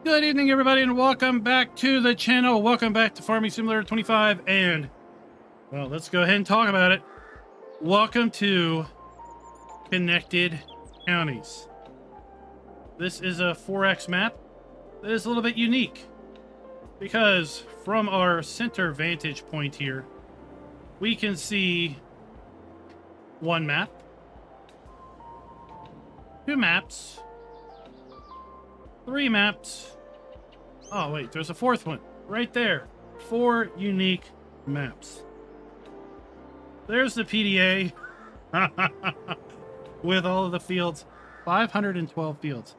Good evening, everybody, and welcome back to the channel. Welcome back to Farming Simulator 25, and, well, let's go ahead and talk about it. Welcome to Connected Counties. This is a 4X map that is a little bit unique, because from our center vantage point here, we can see one map, two maps, three maps. Oh, wait, there's a fourth one right there. 4 unique maps. There's the PDA with all of the fields. 512 fields.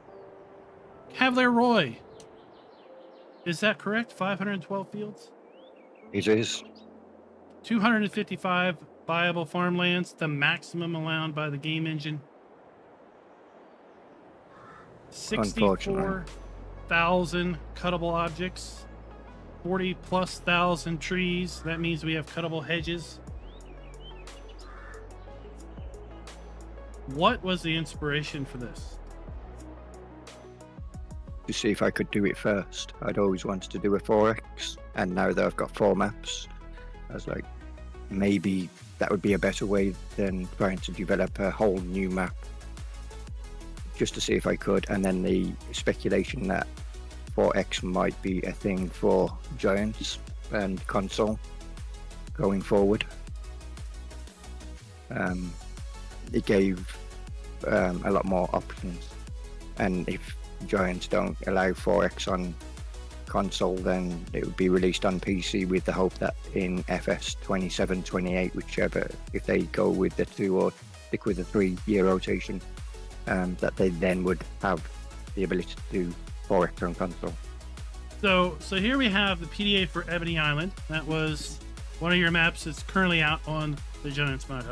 Cavalier Roy. Is that correct? 512 fields? It is. 255 viable farmlands, the maximum allowed by the game engine. 64,000 cuttable objects, 40+ thousand trees. That means we have cuttable hedges. What was the inspiration for this? To see if I could do it first. I'd always wanted to do a 4X, and now that I've got 4 maps, I was like, maybe that would be a better way than trying to develop a whole new map. Just to see if I could, and then the speculation that 4X might be a thing for Giants and console going forward. It gave a lot more options, and if Giants don't allow 4X on console, then it would be released on PC with the hope that in FS 27, 28, whichever, if they go with the 2 or stick with the 3-year rotation, that they then would have the ability to do 4X on console. So here we have the PDA for Ebony Island. That was one of your maps that's currently out on the Giants Mod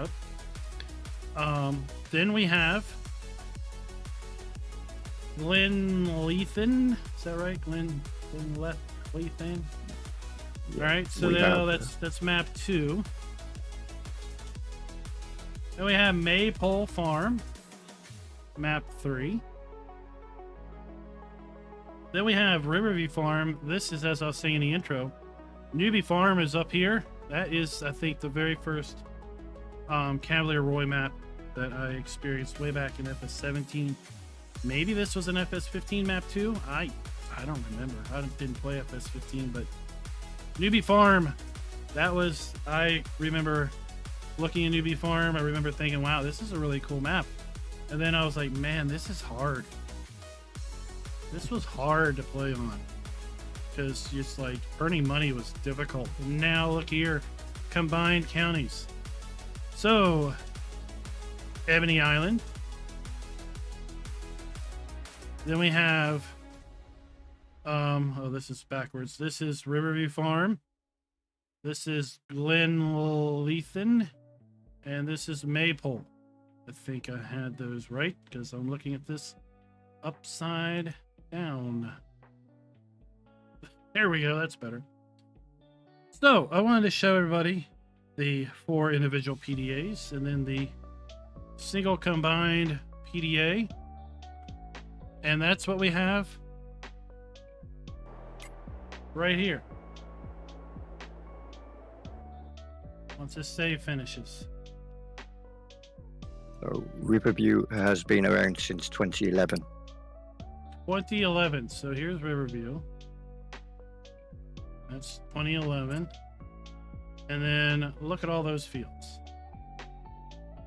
Hub. Then we have Glenleithan. Is that right? Glenleithan. Yeah, all right, so that's map 2. Then we have Maypole Farm, map 3. Then we have Riverview Farm. This is, as I was saying in the intro, Newbie Farm is up here. That is, I think, the very first Cavalier Roy map that I experienced way back in FS 17. Maybe this was an FS 15 map too. I don't remember. I didn't play FS 15, but Newbie Farm, that was, I remember looking at Newbie Farm. I remember thinking, wow, this is a really cool map. And then I was like, man, this is hard. This was hard to play on because just like earning money was difficult. And now look here, combined counties. So Ebony Island. Then we have, oh, this is backwards. This is Riverview Farm. This is Glenleithan. And this is Maypole. I think I had those right because I'm looking at this upside down. There we go. That's better. So I wanted to show everybody the 4 individual PDAs and then the single combined PDA. And that's what we have right here. Once this save finishes. So Riverview has been around since 2011. 2011. So here's Riverview. That's 2011. And then look at all those fields.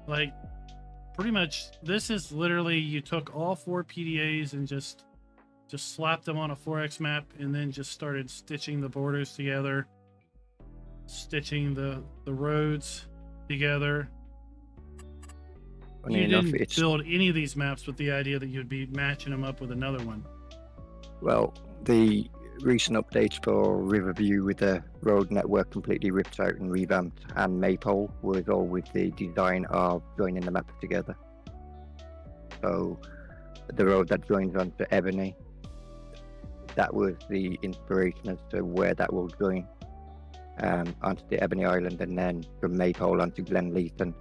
Like, pretty much, this is literally, you took all 4 PDAs and just slapped them on a 4X map and then just started stitching the borders together, stitching the roads together. You didn't build any of these maps with the idea that you'd be matching them up with another one. Well, the recent updates for Riverview with the road network completely ripped out and revamped, and Maypole was all with the design of joining the map together. So the road that joins onto Ebony, that was the inspiration as to where that will join onto the Ebony Island, and then from Maypole onto Glenleithan.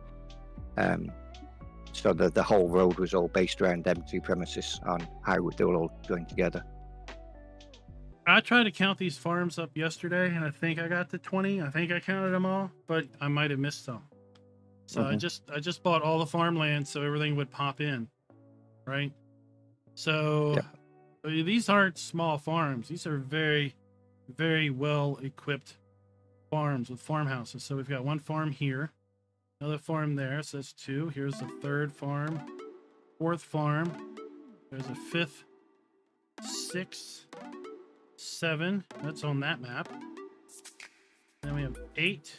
So the whole road was all based around them 2 premises on how they'll all join together. I tried to count these farms up yesterday, and I think I got to 20. I think I counted them all, but I might have missed some. So I just bought all the farmland so everything would pop in, right? So these aren't small farms. These are very, very well equipped farms with farmhouses. So we've got one farm here, another farm there. So that's 2. Here's the 3rd farm, 4th farm. There's a 5th, 6, 7. That's on that map. Then we have 8,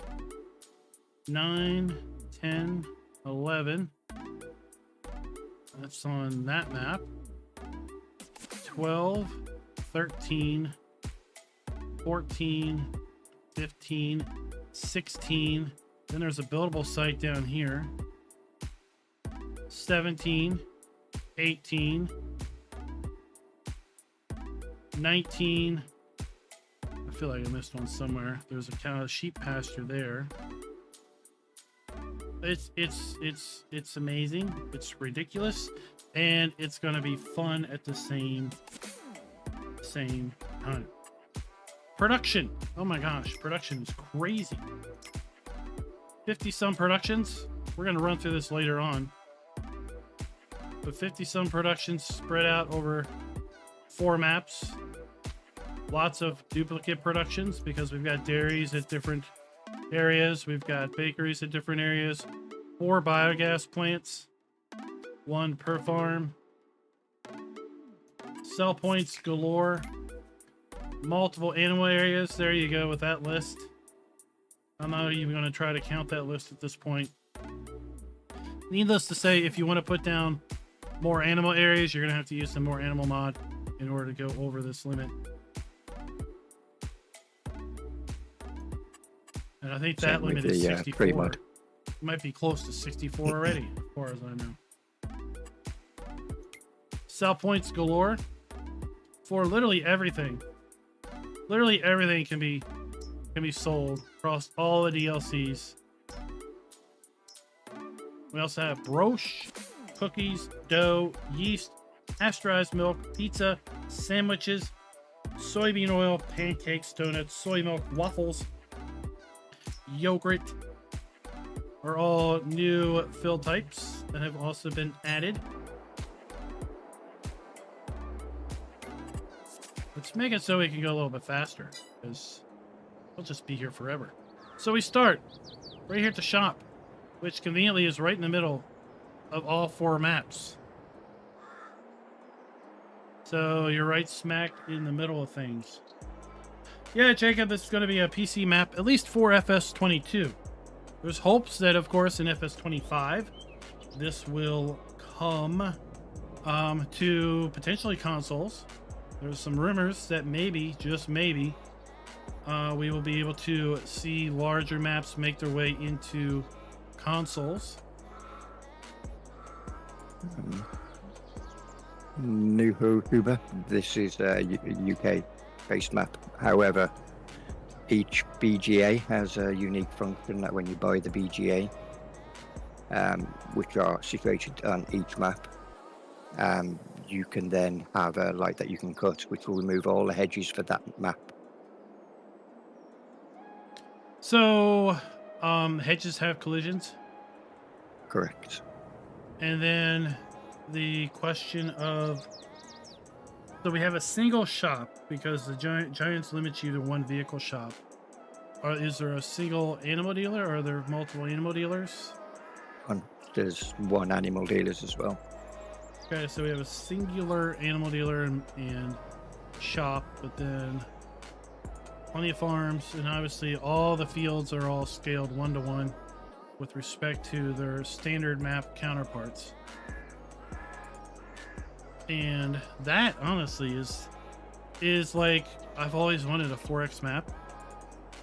9, 10, 11. That's on that map. 12, 13, 14, 15, 16. Then there's a buildable site down here. 17, 18, 19. I feel like I missed one somewhere. There's a cow sheep pasture there. It's amazing. It's ridiculous, and it's gonna be fun at the same time. Production. Oh my gosh, production is crazy. 50 some productions. We're gonna run through this later on. But 50 some productions spread out over 4 maps. Lots of duplicate productions because we've got dairies at different areas. We've got bakeries at different areas. 4 biogas plants. 1 per farm. Sell points galore. Multiple animal areas. There you go with that list. I'm not even going to try to count that list at this point. Needless to say, if you want to put down more animal areas, you're going to have to use some more animal mod in order to go over this limit. And I think that limit is 64. It might be close to 64 already, as far as I know. Sell points galore for literally everything. Literally everything can be sold across all the DLCs. We also have broche, cookies, dough, yeast, pasteurized milk, pizza, sandwiches, soybean oil, pancakes, donuts, soy milk, waffles, yogurt are all new fill types that have also been added. Let's make it so we can go a little bit faster because we'll just be here forever. So we start right here at the shop, which conveniently is right in the middle of all 4 maps. So you're right smack in the middle of things. Yeah, Jacob, this is going to be a PC map, at least for FS22. There's hopes that, of course, in FS25, this will come to potentially consoles. There's some rumors that maybe, just maybe, we will be able to see larger maps make their way into consoles. New Huber. This is a UK-based map. However, each BGA has a unique function that when you buy the BGA, which are situated on each map, you can then have a light that you can cut, which will remove all the hedges for that map. So, hedges have collisions? Correct. And then the question of, so we have a single shop because the Giants limits you to 1 vehicle shop. Is there a single animal dealer or are there multiple animal dealers? There's 1 animal dealers as well. Okay, so we have a singular animal dealer and shop, but then plenty of farms, and obviously all the fields are all scaled 1-to-1 with respect to their standard map counterparts. And that honestly is like, I've always wanted a 4X map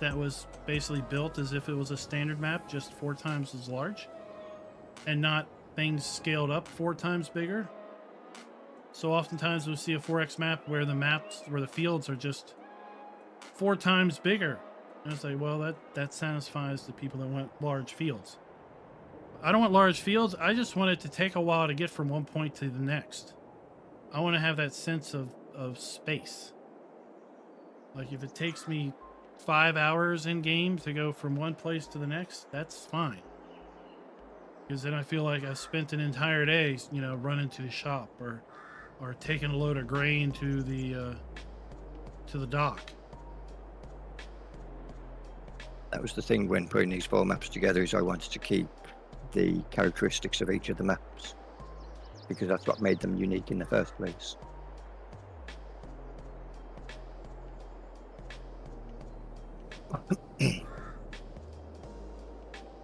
that was basically built as if it was a standard map, just 4 times as large, and not things scaled up 4 times bigger. So oftentimes we'll see a 4X map where the fields are just 4 times bigger. And it's like, well, that satisfies the people that want large fields. I don't want large fields. I just want it to take a while to get from one point to the next. I want to have that sense of space. Like if it takes me 5 hours in game to go from one place to the next, that's fine. Because then I feel like I spent an entire day, you know, running to the shop or taking a load of grain to the dock. That was the thing when putting these 4 maps together, is I wanted to keep the characteristics of each of the maps, because that's what made them unique in the first place.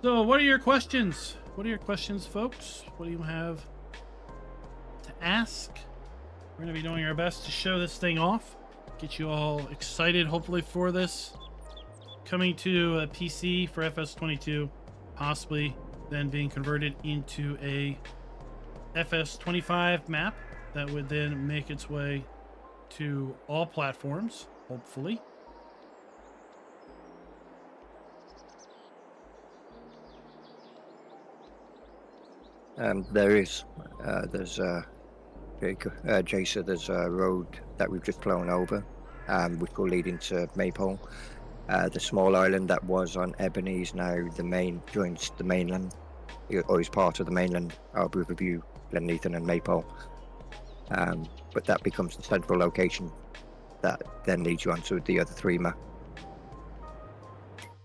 So what are your questions? What are your questions, folks? What do you have to ask? We're going to be doing our best to show this thing off, get you all excited, hopefully, for this. Coming to a PC for FS22, possibly then being converted into a FS25 map that would then make its way to all platforms, hopefully. There's Jason, there's a road that we've just flown over, which will lead into Maypole. The small island that was on Ebony is now joins the mainland, or is part of the mainland of Riverview, Glenleathan and Maypole. But that becomes the central location that then leads you onto the other 3 map.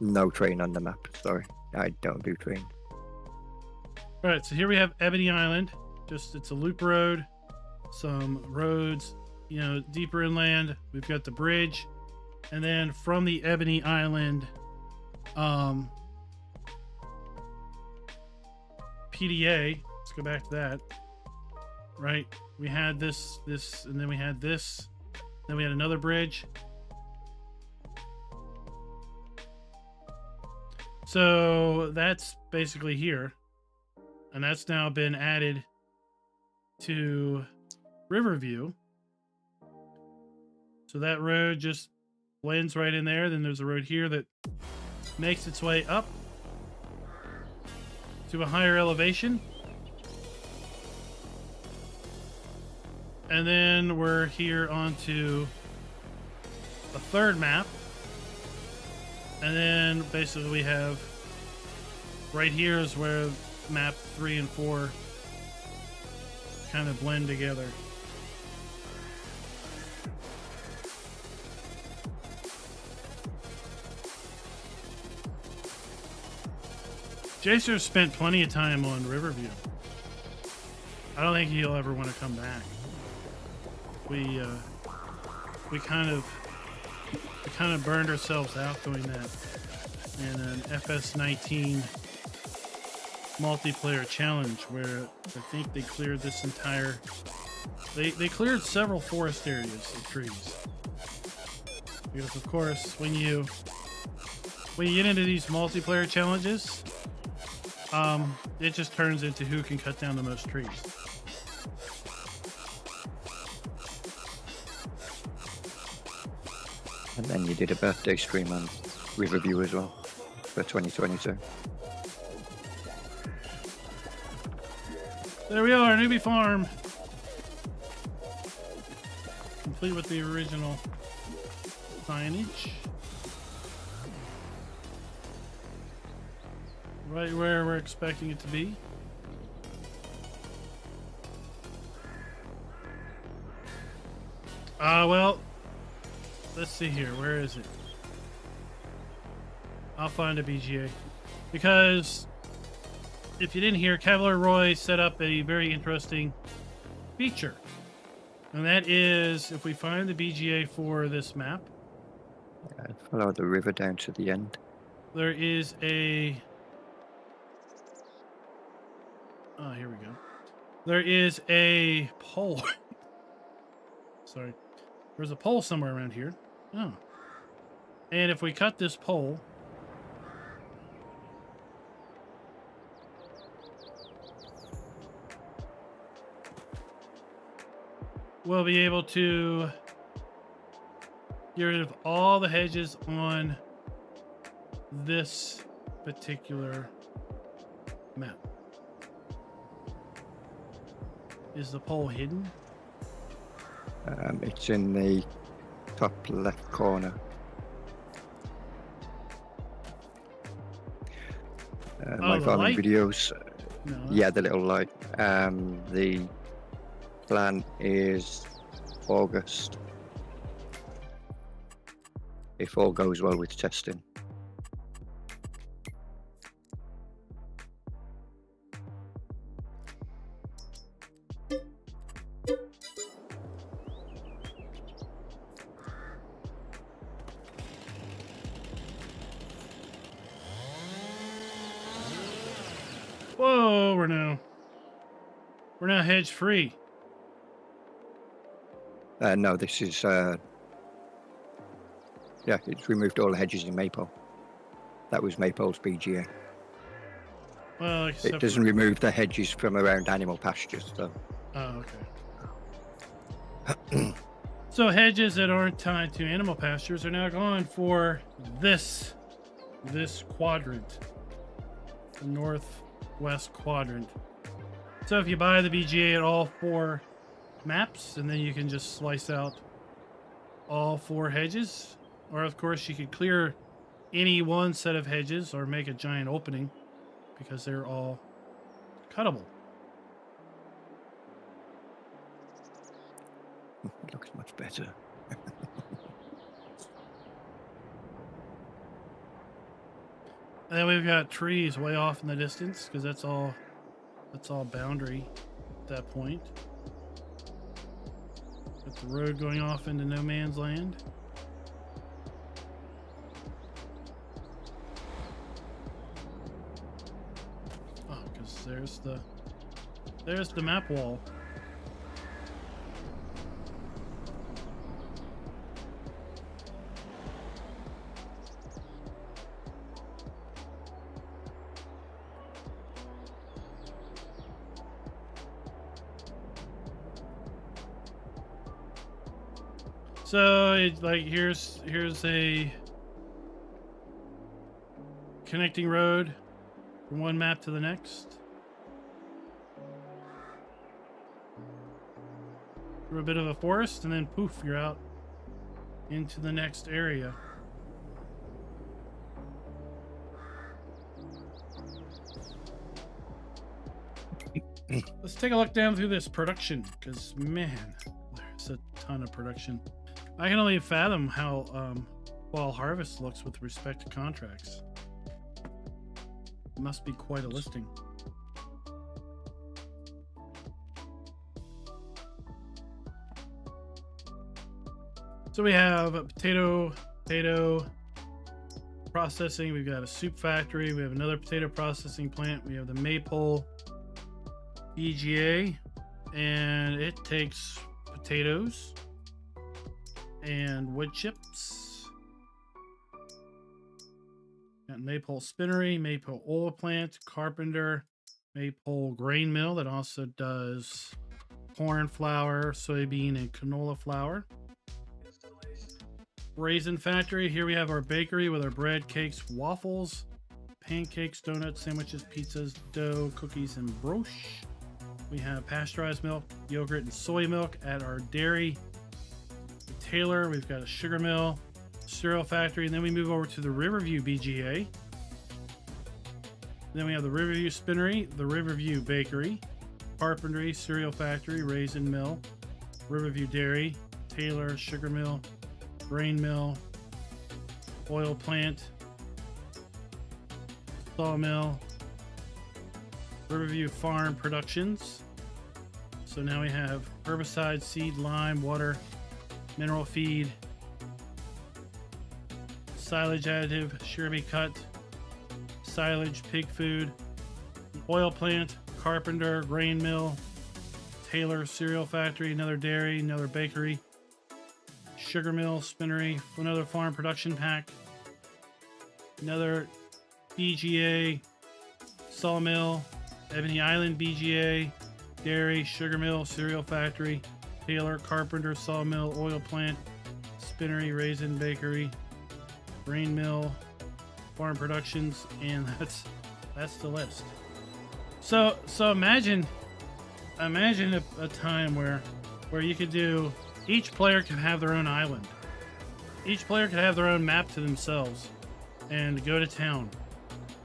No train on the map, sorry. I don't do train. All right, so here we have Ebony Island. It's a loop road, some roads, you know, deeper inland. We've got the bridge, and then from the Ebony Island, PDA. Let's go back to that. Right, we had this, and then we had this. Then we had another bridge. So that's basically here. And that's now been added to Riverview. So that road just blends right in there. Then there's a road here that makes its way up to a higher elevation. And then we're here onto a 3rd map. And then basically we have right here is where map 3 and 4 kind of blend together. Jacer spent plenty of time on Riverview. I don't think he'll ever want to come back. We kind of burned ourselves out doing that in an FS19 multiplayer challenge where I think they cleared this entire... They cleared several forest areas of trees. Because of course, when you get into these multiplayer challenges, it just turns into who can cut down the most trees. And then you did a birthday stream on Riverview as well for 2022. There we are, Newbie Farm. Complete with the original signage. Right where we're expecting it to be. Well, let's see here. Where is it? I'll find a BGA. Because if you didn't hear, Cavalier Roy set up a very interesting feature. And that is, if we find the BGA for this map, Follow the river down to the end. there is a... Oh, here we go. There is a pole. Sorry. There's a pole somewhere around here. Oh. And if we cut this pole, we'll be able to get rid of all the hedges on this particular map. Is the pole hidden? It's in the top left corner. My the farming light? videos. No, Yeah, the little light. The plan is August, if all goes well with testing. Whoa, we're now hedge free. No, this is yeah, it's removed all the hedges in Maple. That was Maple's BGA. Well, except It doesn't remove the hedges from around animal pastures, though. Oh, okay. So hedges that aren't tied to animal pastures are now gone for this quadrant, the northwest quadrant. So if you buy the BGA at all 4 maps, and then you can just slice out all 4 hedges, or of course you could clear any one set of hedges or make a giant opening because they're all cuttable. It looks much better. And then we've got trees way off in the distance because that's all boundary at that point. Got the road going off into no man's land. Oh, because there's the map wall. So it's like here's a connecting road from one map to the next. Through a bit of a forest, and then poof, you're out into the next area. Let's take a look down through this production, because man, there's a ton of production. I can only fathom how Fall Harvest looks with respect to contracts. It must be quite a listing. So we have a potato processing. We've got a soup factory. We have another potato processing plant. We have the Maypole BGA, and it takes potatoes and wood chips. Got Maypole Spinnery, Maypole Oil Plant, Carpenter, Maypole Grain Mill that also does corn flour, soybean, and canola flour. Raisin Factory. Here we have our bakery with our bread, cakes, waffles, pancakes, donuts, sandwiches, pizzas, dough, cookies, and broche. We have pasteurized milk, yogurt, and soy milk at our dairy. Taylor, we've got a sugar mill, cereal factory, and then we move over to the Riverview BGA. Then we have the Riverview Spinnery, the Riverview Bakery, Carpentry, cereal factory, raisin mill, Riverview Dairy, Taylor, sugar mill, grain mill, oil plant, sawmill, Riverview Farm Productions. So now we have herbicide, seed, lime, water, mineral feed, silage additive, Sherby cut, silage, pig food, oil plant, Carpenter, grain mill, Taylor, cereal factory, another dairy, another bakery, sugar mill, spinnery, another farm production pack, another BGA, sawmill, Ebony Island BGA, dairy, sugar mill, cereal factory, Taylor, Carpenter, sawmill, oil plant, spinnery, raisin bakery, grain mill, farm productions, and that's the list. So imagine a time where you could do, each player can have their own island, each player can have their own map to themselves and go to town,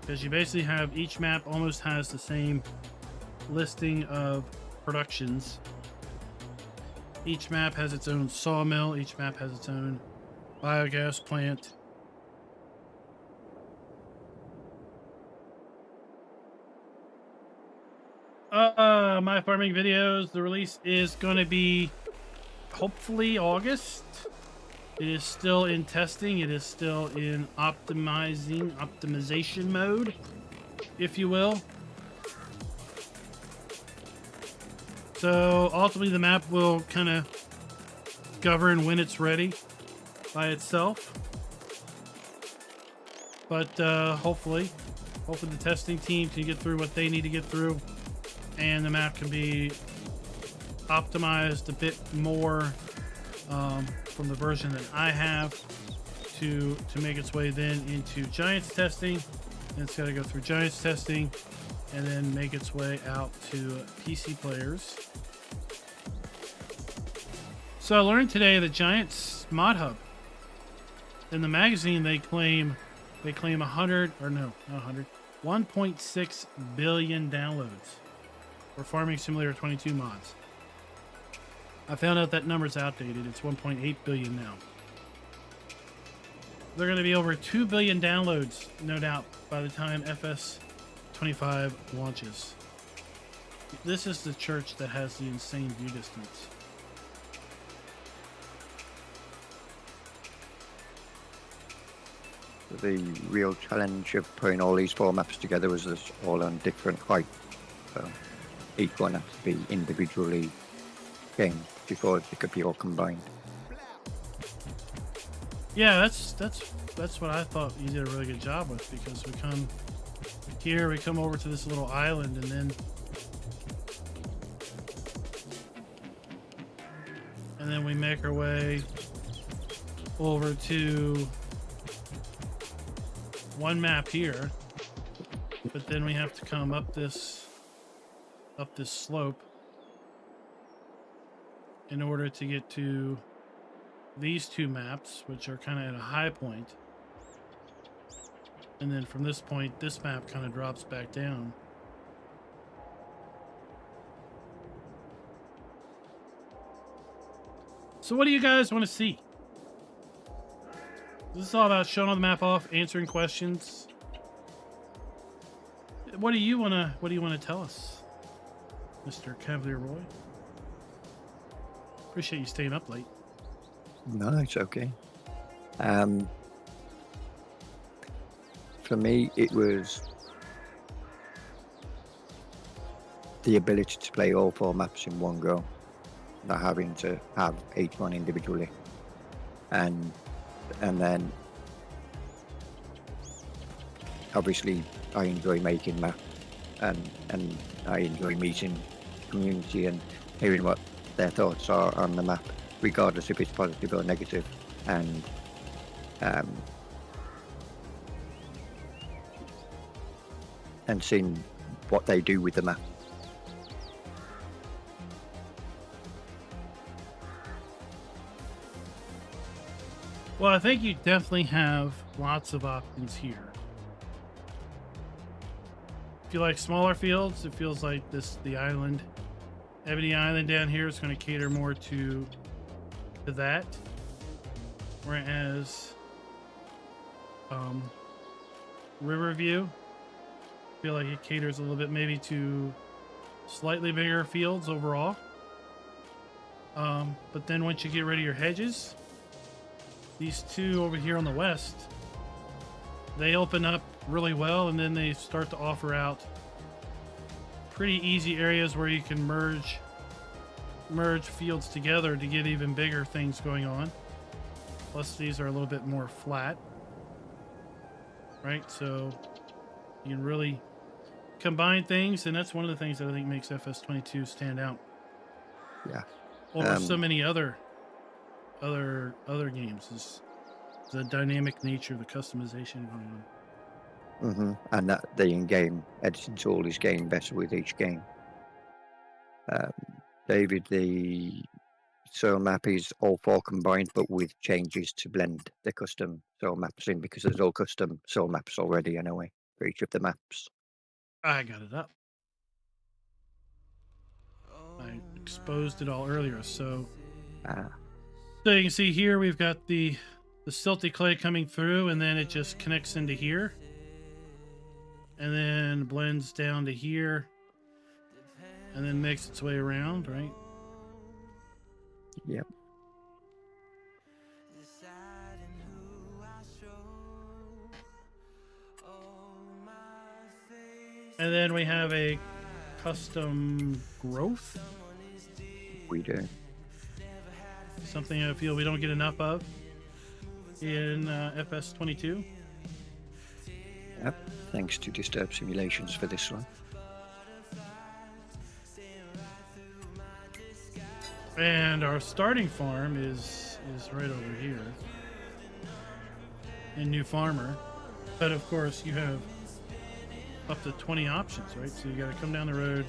because you basically have each map almost has the same listing of productions. Each map has its own sawmill. Each map has its own biogas plant. My farming videos, the release is going to be hopefully August. It is still in testing. It is still in optimization mode, if you will. So ultimately the map will kind of govern when it's ready by itself. But hopefully the testing team can get through what they need to get through, and the map can be optimized a bit more from the version that I have to make its way then into Giants testing. And it's got to go through Giants testing and then make its way out to PC players. So I learned today that Giants Mod Hub, in the magazine they claim 1.6 billion downloads for Farming Simulator 22 mods. I found out that number's outdated. It's 1.8 billion now. They're going to be over 2 billion downloads, no doubt, by the time FS25 launches. This is the church that has the insane view distance. The real challenge of putting all these 4 maps together was this all on different heights. So each one has to be individually gamed before it could be all combined. Yeah, that's what I thought you did a really good job with, because we come here, we come over to this little island, and then we make our way over to one map here, but then we have to come up this slope in order to get to these 2 maps, which are kind of at a high point. And then from this point, this map kind of drops back down. So what do you guys want to see? This is all about showing the map off, answering questions. What do you want to tell us, Mr. Cavalier Roy? Appreciate you staying up late. No, it's okay. For me, it was the ability to play all 4 maps in one go, not having to have each one individually. And then obviously I enjoy making maps, and I enjoy meeting community and hearing what their thoughts are on the map, regardless if it's positive or negative, and seeing what they do with the map. Well, I think you definitely have lots of options here. If you like smaller fields, it feels like the island, Ebony Island down here, is going to cater more to that. Whereas Riverview, I feel like it caters a little bit maybe to slightly bigger fields overall. But then once you get rid of your hedges, these 2 over here on the west, they open up really well, and then they start to offer out pretty easy areas where you can merge fields together to get even bigger things going on. Plus these are a little bit more flat, right? So you can really combine things, and that's one of the things that I think makes FS22 stand out. Yeah. Over so many other games is the dynamic nature, the customization going on. And that the in-game editing tool is getting better with each game. David, the soil map is all 4 combined, but with changes to blend the custom soil maps in, because there's all custom soil maps already anyway for each of the maps. I got it up. I exposed it all earlier, so Ah, you can see here we've got the silty clay coming through, and then it just connects into here, and then blends down to here, and then makes its way around, right? yep. And then we have a custom growth, We do. something I feel we don't get enough of in FS22. Yep. Thanks to Disturb Simulations for this one. And our starting farm is right over here in New Farmer. But of course you have up to 20 options, right? So you got to come down the road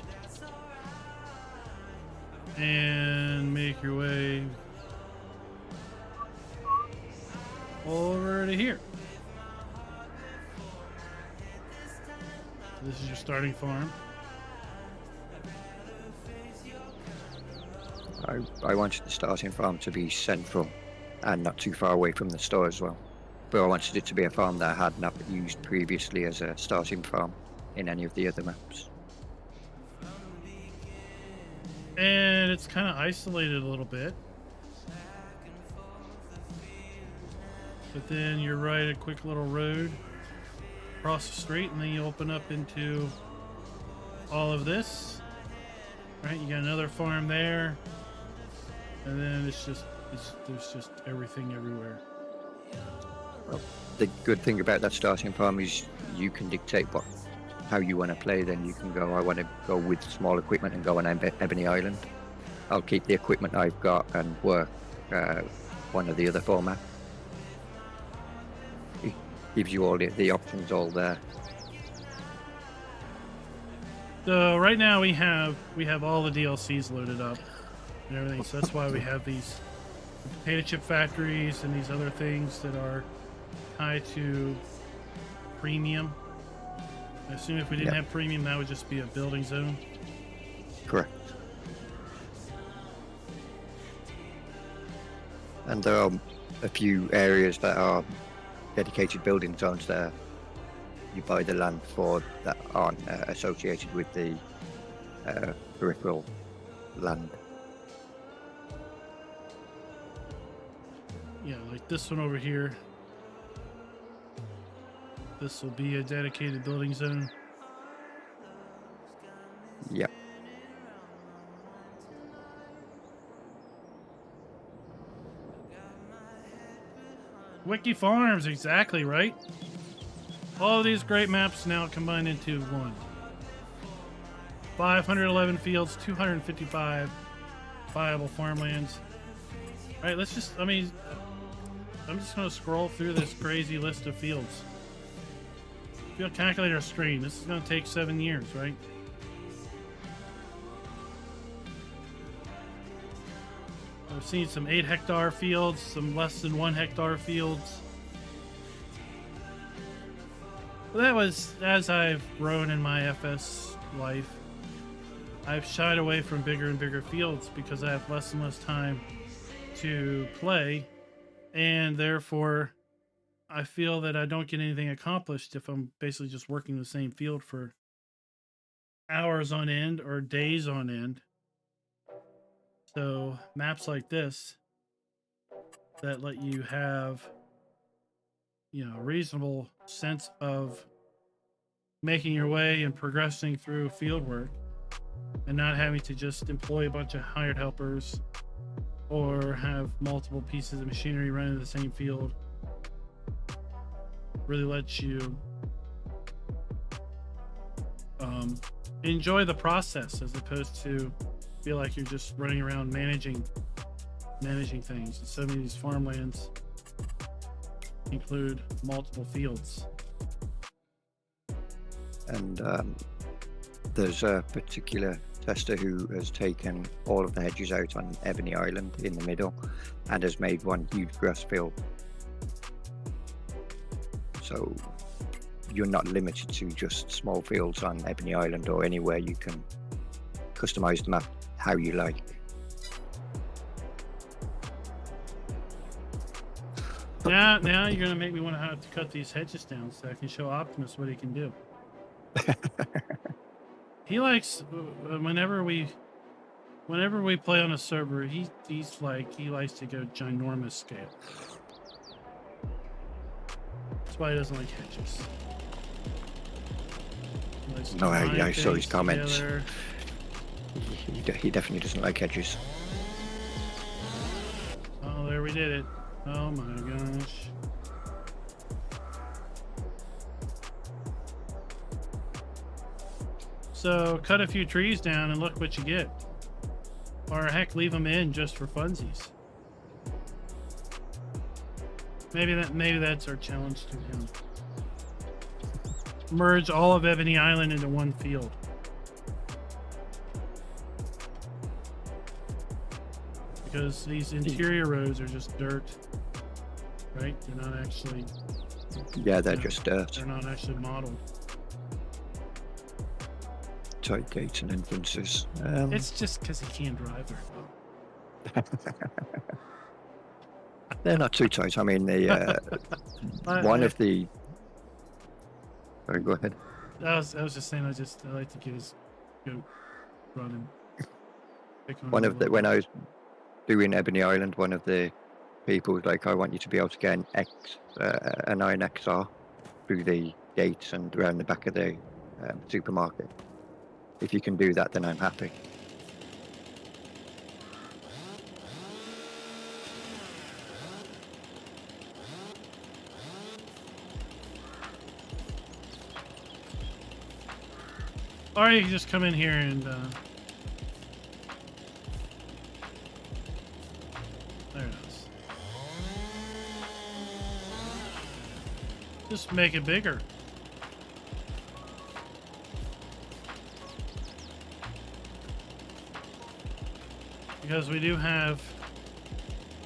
and make your way over to here. This is your starting farm. I wanted the starting farm to be central and not too far away from the store as well. But I wanted it to be a farm that I had not used previously as a starting farm in any of the other maps. And it's kind of isolated a little bit. But then you're right, a quick little road across the street, and then you open up into all of this. Right, you got another farm there. And then there's just everything everywhere. Well, the good thing about that starting farm is you can dictate how you want to play. Then you can go, I want to go with small equipment and go on Ebony Island. I'll keep the equipment I've got and work one of the other formats. It gives you all the options all there. So right now we have all the DLCs loaded up and everything. So that's why we have these potato chip factories and these other things that are tied to premium. I assume if we didn't have premium, that would just be a building zone. Correct. And there are a few areas that are dedicated building zones there. You buy the land for that aren't associated with the peripheral land. Yeah, like this one over here. This will be a dedicated building zone. Yep. Wiki Farms, exactly right. All of these great maps now combined into one. 511 fields, 255 viable farmlands. All right, let's just, I'm just going to scroll through this crazy list of fields. Field calculator screen. This is going to take 7 years, right? I've seen some 8-hectare fields, some less than 1-hectare fields. Well, that was, as I've grown in my FS life, I've shied away from bigger and bigger fields because I have less and less time to play, and therefore I feel that I don't get anything accomplished if I'm basically just working the same field for hours on end or days on end. So maps like this that let you have, you know, a reasonable sense of making your way and progressing through field work and not having to just employ a bunch of hired helpers or have multiple pieces of machinery running in the same field really lets you enjoy the process as opposed to feel like you're just running around managing things. And so many of these farmlands include multiple fields. And there's a particular tester who has taken all of the hedges out on Ebony Island in the middle and has made one huge grass field. So you're not limited to just small fields on Ebony Island or anywhere. You can customize the map how you like. Now you're gonna make me want to have to cut these hedges down so I can show Optimus what he can do. He likes whenever we play on a server, he likes to go ginormous scale. That's why he doesn't like hedges. No, I saw his comments. He definitely doesn't like hedges. Oh, there we did it. Oh my gosh. So cut a few trees down and look what you get. Or heck, leave them in just for funsies. Maybe that's our challenge to him. Merge all of Ebony Island into one field. Because these interior roads are just dirt, right? They're not actually. Yeah, they're just dirt. They're not actually modeled. Tight gates and entrances. It's just because he can't drive very well. They're not too tight. I mean, the one of the. Sorry, go ahead. I was just saying. I like to get his goat running. When I was doing Ebony Island, one of the people was like, "I want you to be able to get an Iron XR through the gates and around the back of the supermarket. If you can do that, then I'm happy." Or you can just come in here and there it is. Just make it bigger. Because we do have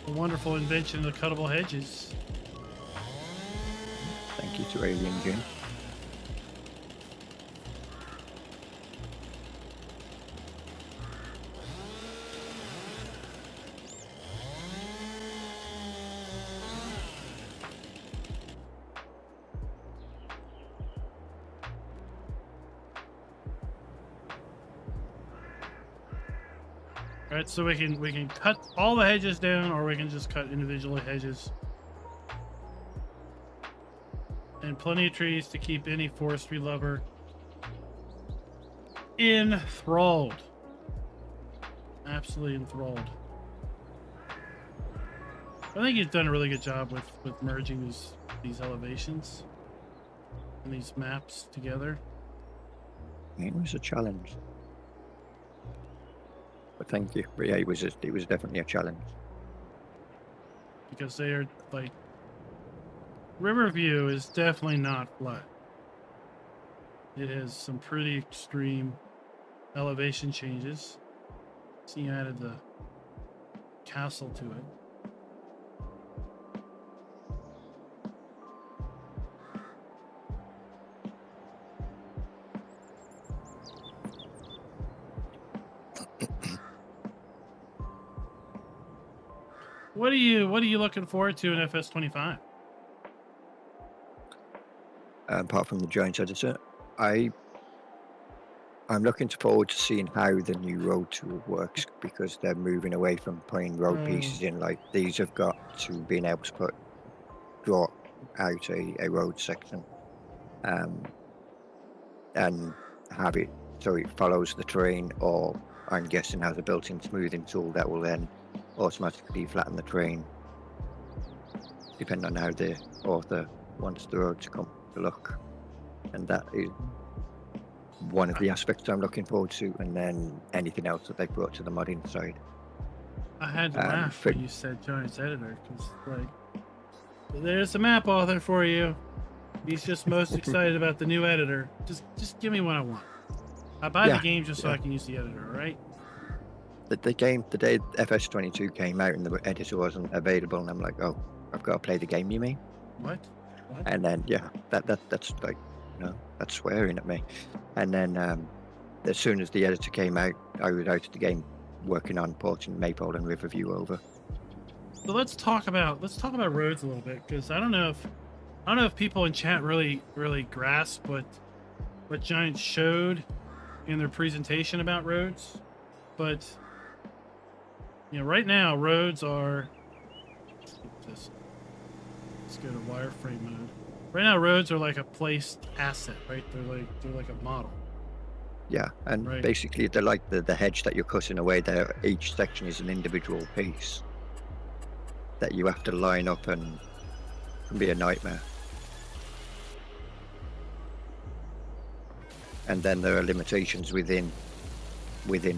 a wonderful invention of the cuttable hedges. Thank you to Alien Jim. Alright, so we can cut all the hedges down, or we can just cut individual hedges. And plenty of trees to keep any forestry lover enthralled. Absolutely enthralled. I think he's done a really good job with merging these elevations and these maps together. It was a challenge. But thank you. But yeah, it was definitely a challenge. Because they are like, Riverview is definitely not flat. It has some pretty extreme elevation changes. See, you added the castle to it. What are you looking forward to in FS25? Apart from the giant editor, I'm looking forward to seeing how the new road tool works, because they're moving away from putting road pieces in. Like, these have got to being able to draw out a road section and have it so it follows the terrain, or I'm guessing has a built-in smoothing tool that will then automatically flatten the terrain, depending on how the author wants the road to come to look. And that is one of the aspects I'm looking forward to, and then anything else that they brought to the modding side. I had to laugh when you said Giant's editor, because like, there's the map author for you. He's just most excited about the new editor. Just give me what I want. I buy the Yeah, game just so yeah. I can use the editor, right? The day FS22 came out and the editor wasn't available, and I'm like, oh, I've got to play the game. You mean? What? What? And then yeah, that's like, that's swearing at me. And then as soon as the editor came out, I was out of the game working on porting Maypole and Riverview over. So let's talk about roads a little bit, because I don't know if people in chat really grasp what Giant showed in their presentation about roads, but right now roads are. Let's go to wireframe mode. Right now, roads are like a placed asset, right? They're like a model. Yeah, and right. Basically they're like the hedge that you're cutting away there. Each section is an individual piece that you have to line up, and can be a nightmare. And then there are limitations within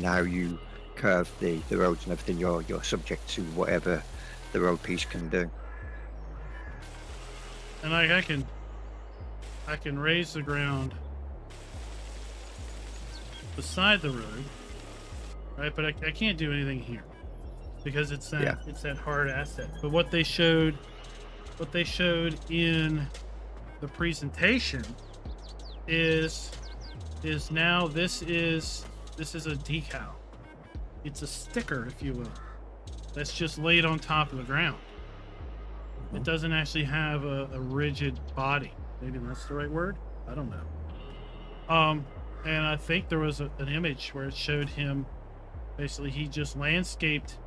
how you curve the roads and everything. You're subject to whatever the road piece can do. And like I can raise the ground beside the road, right? But I can't do anything here because it's that hard asset. But what they showed in the presentation is now this is a decal. It's a sticker, if you will, that's just laid on top of the ground. It doesn't actually have a rigid body. Maybe that's the right word. I don't know. And I think there was an image where it showed him, basically he just landscaped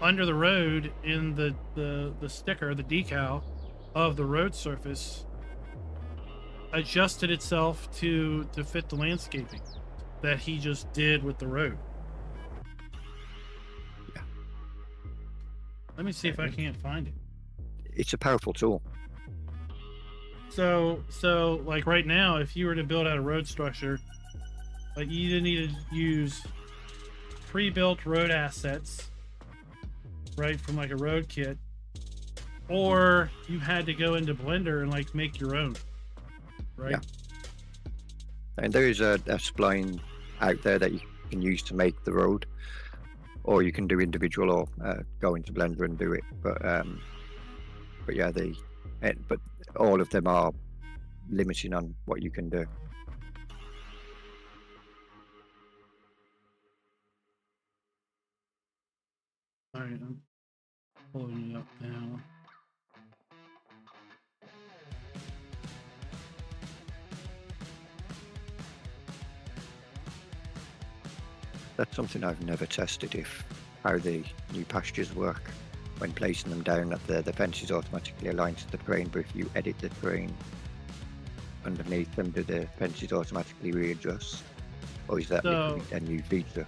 under the road in the sticker, the decal of the road surface, adjusted itself to fit the landscaping that he just did with the road. Yeah. Let me see if I can't find it. It's a powerful tool. So like right now, if you were to build out a road structure, like you either need to use pre-built road assets, right, from like a road kit, or you had to go into Blender and like make your own, right? Yeah. And there is a spline out there that you can use to make the road, or you can do individual, or go into Blender and do it. But yeah, but all of them are limiting on what you can do. All right, I'm pulling it up now. That's something I've never tested, how the new pastures work. When placing them down, that the fence is automatically aligned to the terrain, but if you edit the terrain underneath them, do the fences automatically readjust? Or is that literally a new feature?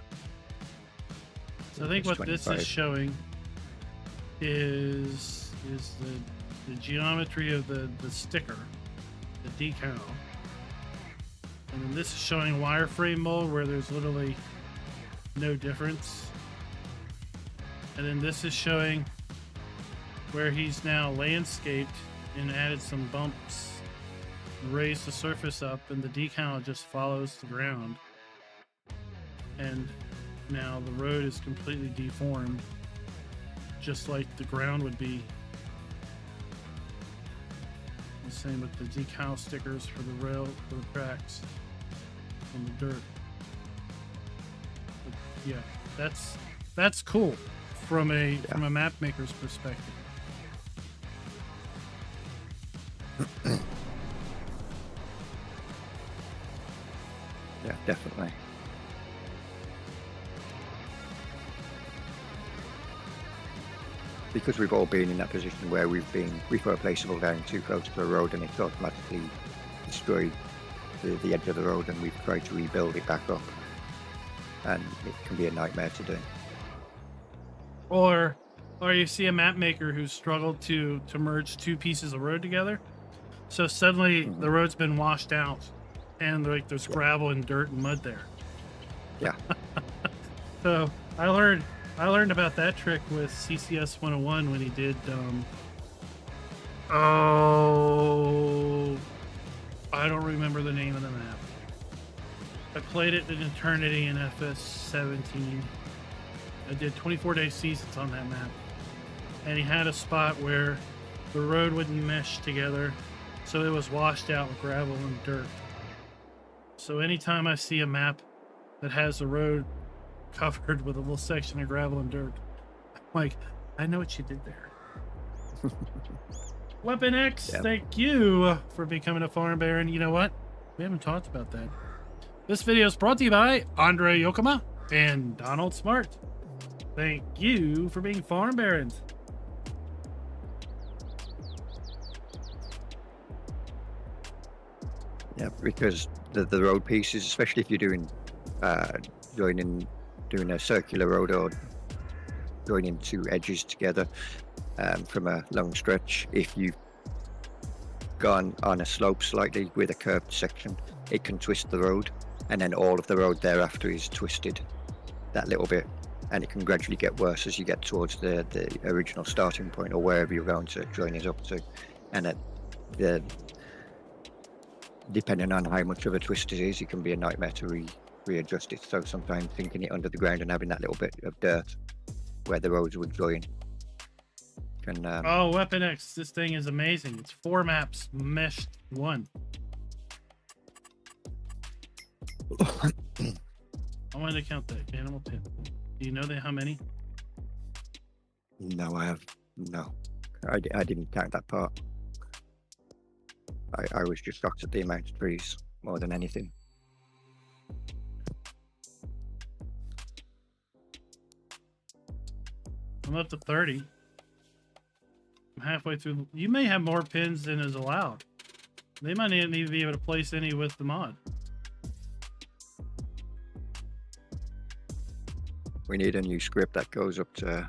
So I think what this is showing is the geometry of the sticker, the decal. And then this is showing wireframe mode where there's literally no difference. And then this is showing where he's now landscaped and added some bumps, raised the surface up, and the decal just follows the ground. And now the road is completely deformed, just like the ground would be. The same with the decal stickers for the rail, for the cracks, and the dirt. But yeah, that's cool from a map maker's perspective. Yeah, definitely. Because we've all been in that position where we put a placeable down too close to the road and it's automatically destroyed the edge of the road, and we've tried to rebuild it back up, and it can be a nightmare to do. Or you see a map maker who's struggled to merge two pieces of road together, so suddenly the road's been washed out, and like there's gravel and dirt and mud there. Yeah. So I learned about that trick with CCS 101 when he did I don't remember the name of the map. I played it an eternity in FS17. I did 24-day seasons on that map. And he had a spot where the road wouldn't mesh together, so it was washed out with gravel and dirt. So anytime I see a map that has a road covered with a little section of gravel and dirt, I'm like, I know what you did there. Weapon X, Yeah. thank you for becoming a farm baron. You know what? We haven't talked about that. This video is brought to you by Andre Yokoma and Donald Smart. Thank you for being farm barons. Yeah, because the road pieces, especially if you're doing doing a circular road or joining two edges together from a long stretch, if you've gone on a slope slightly with a curved section, it can twist the road, and then all of the road thereafter is twisted that little bit, and it can gradually get worse as you get towards the original starting point or wherever you're going to join us up to. And depending on how much of a twist it is, it can be a nightmare to readjust it. So sometimes sinking it under the ground and having that little bit of dirt where the roads would join can oh, Weapon X, this thing is amazing. It's 4 maps meshed one. I wanted to count the animal pin. Do you know how many? No, I didn't count that part. I was just shocked at the amount of trees more than anything. I'm up to 30. I'm halfway through. You may have more pins than is allowed. They might not even be able to place any with the mod. We need a new script that goes up to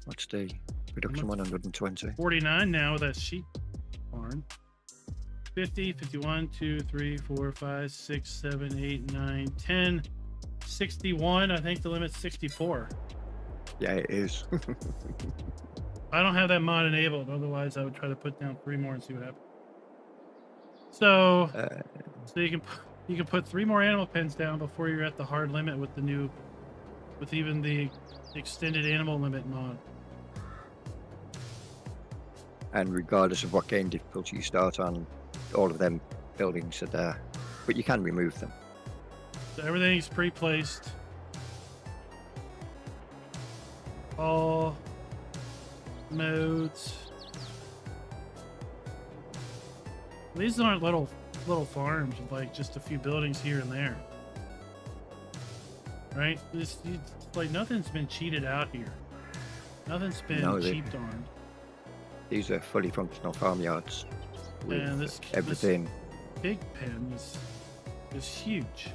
what's the production, 120? 49 now with that sheep barn. 50, 51, 2, 3, 4, 5, 6, 7, 8, 9, 10, 61. I think the limit's 64. Yeah, it is. I don't have that mod enabled. Otherwise, I would try to put down 3 more and see what happens. So, so you can put 3 more animal pens down before you're at the hard limit with the new, with even the extended animal limit mod. And regardless of what game difficulty you start on, all of them buildings are there, but you can remove them. So everything's pre-placed. All modes. These aren't little farms with like just a few buildings here and there, right? This like nothing's been cheated out here. Nothing's been cheaped on. These are fully functional farmyards with and this everything. This big pen is huge.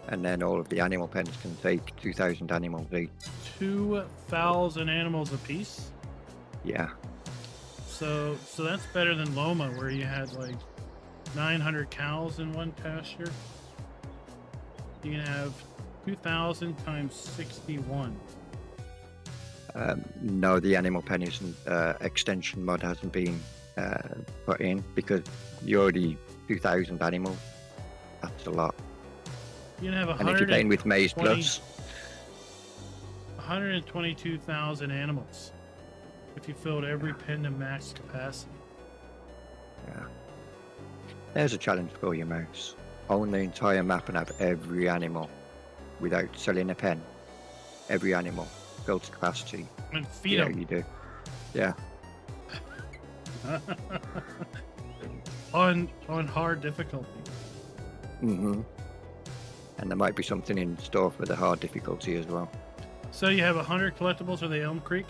And then all of the animal pens can take 2,000 animals each. 2,000 animals apiece. Yeah. So that's better than Loma, where you had like 900 cows in one pasture. You can have 2,000 times 61. No, the animal pen isn't. Extension mod hasn't been put in because you're already 2,000 animals. That's a lot. You can have and if you're playing with Maze Plus, 122,000 animals if you filled every pen to max capacity. Yeah. There's a challenge for you, Mouse. Own the entire map and have every animal without selling a pen. Every animal built to capacity. And feed them. Yeah, you do. Yeah. on hard difficulty. Mm-hmm. And there might be something in store for the hard difficulty as well. So you have 100 collectibles for the Elm Creek?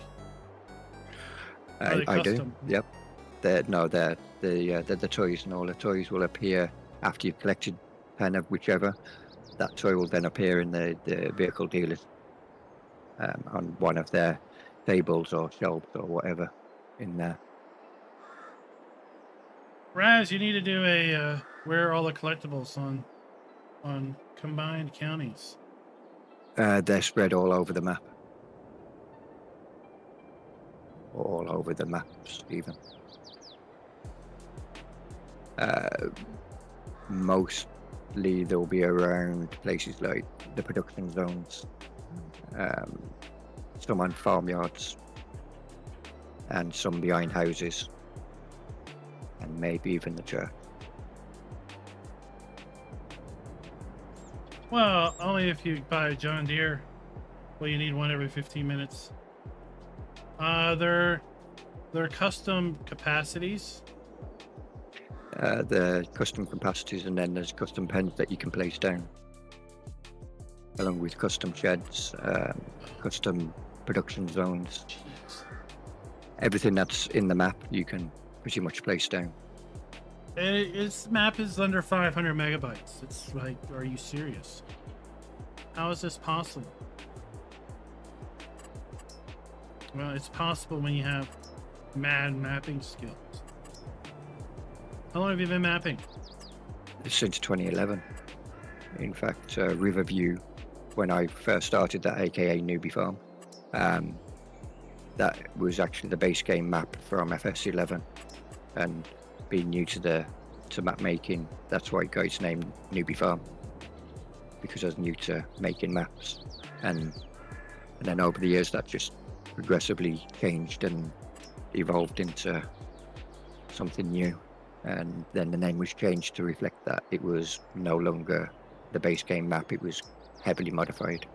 I do. Yep. They're the toys, and all the toys will appear after you've collected 10 of whichever. That toy will then appear in the vehicle dealers on one of their tables or shelves or whatever in there. Raz, you need to do a where are all the collectibles on combined counties. They're spread all over the map. All over the maps, even. Most predominantly they'll be around places like the production zones, some on farmyards, and some behind houses, and maybe even the church. Well, only if you buy a John Deere. Well, you need one every 15 minutes. They're custom capacities. The custom capacities, and then there's custom pens that you can place down, along with custom sheds, custom production zones. Jeez. Everything that's in the map you can pretty much place down. Its map is under 500 megabytes. It's like, are you serious? How is this possible? Well, it's possible when you have mad mapping skills. How long have you been mapping? Since 2011. In fact, Riverview, when I first started that, aka Newbie Farm, that was actually the base game map from FS11, and being new to map making, that's why it got its name Newbie Farm, because I was new to making maps, and then over the years that just progressively changed and evolved into something new, and then the name was changed to reflect that it was no longer the base game map, it was heavily modified.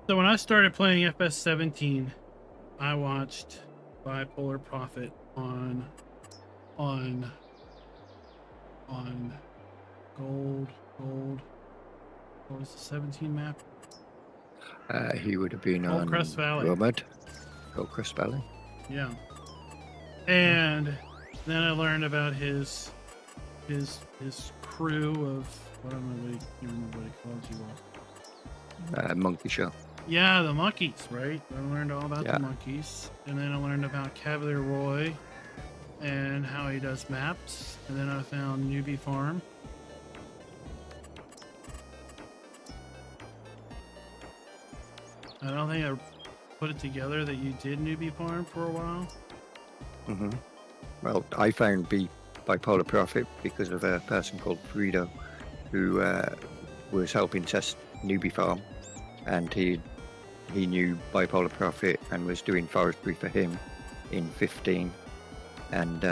So when I started playing FS17, I watched Bipolar Prophet on Gold. What was the 17 map? He would have been Gold on Crest Valley. Gold Crest Valley. Yeah. And then I learned about his crew of, I don't know what he remember what he calls you all. Monkey Show. Yeah, the monkeys, right? I learned all about Yeah. the monkeys. And then I learned about Cavalier Roy and how he does maps. And then I found Newbie Farm. I don't think I put it together that you did Newbie Farm for a while. Hmm. Well, I found Bipolar Prophet because of a person called Frito who was helping test Newbie Farm, and he knew Bipolar Prophet and was doing forestry for him in 15, and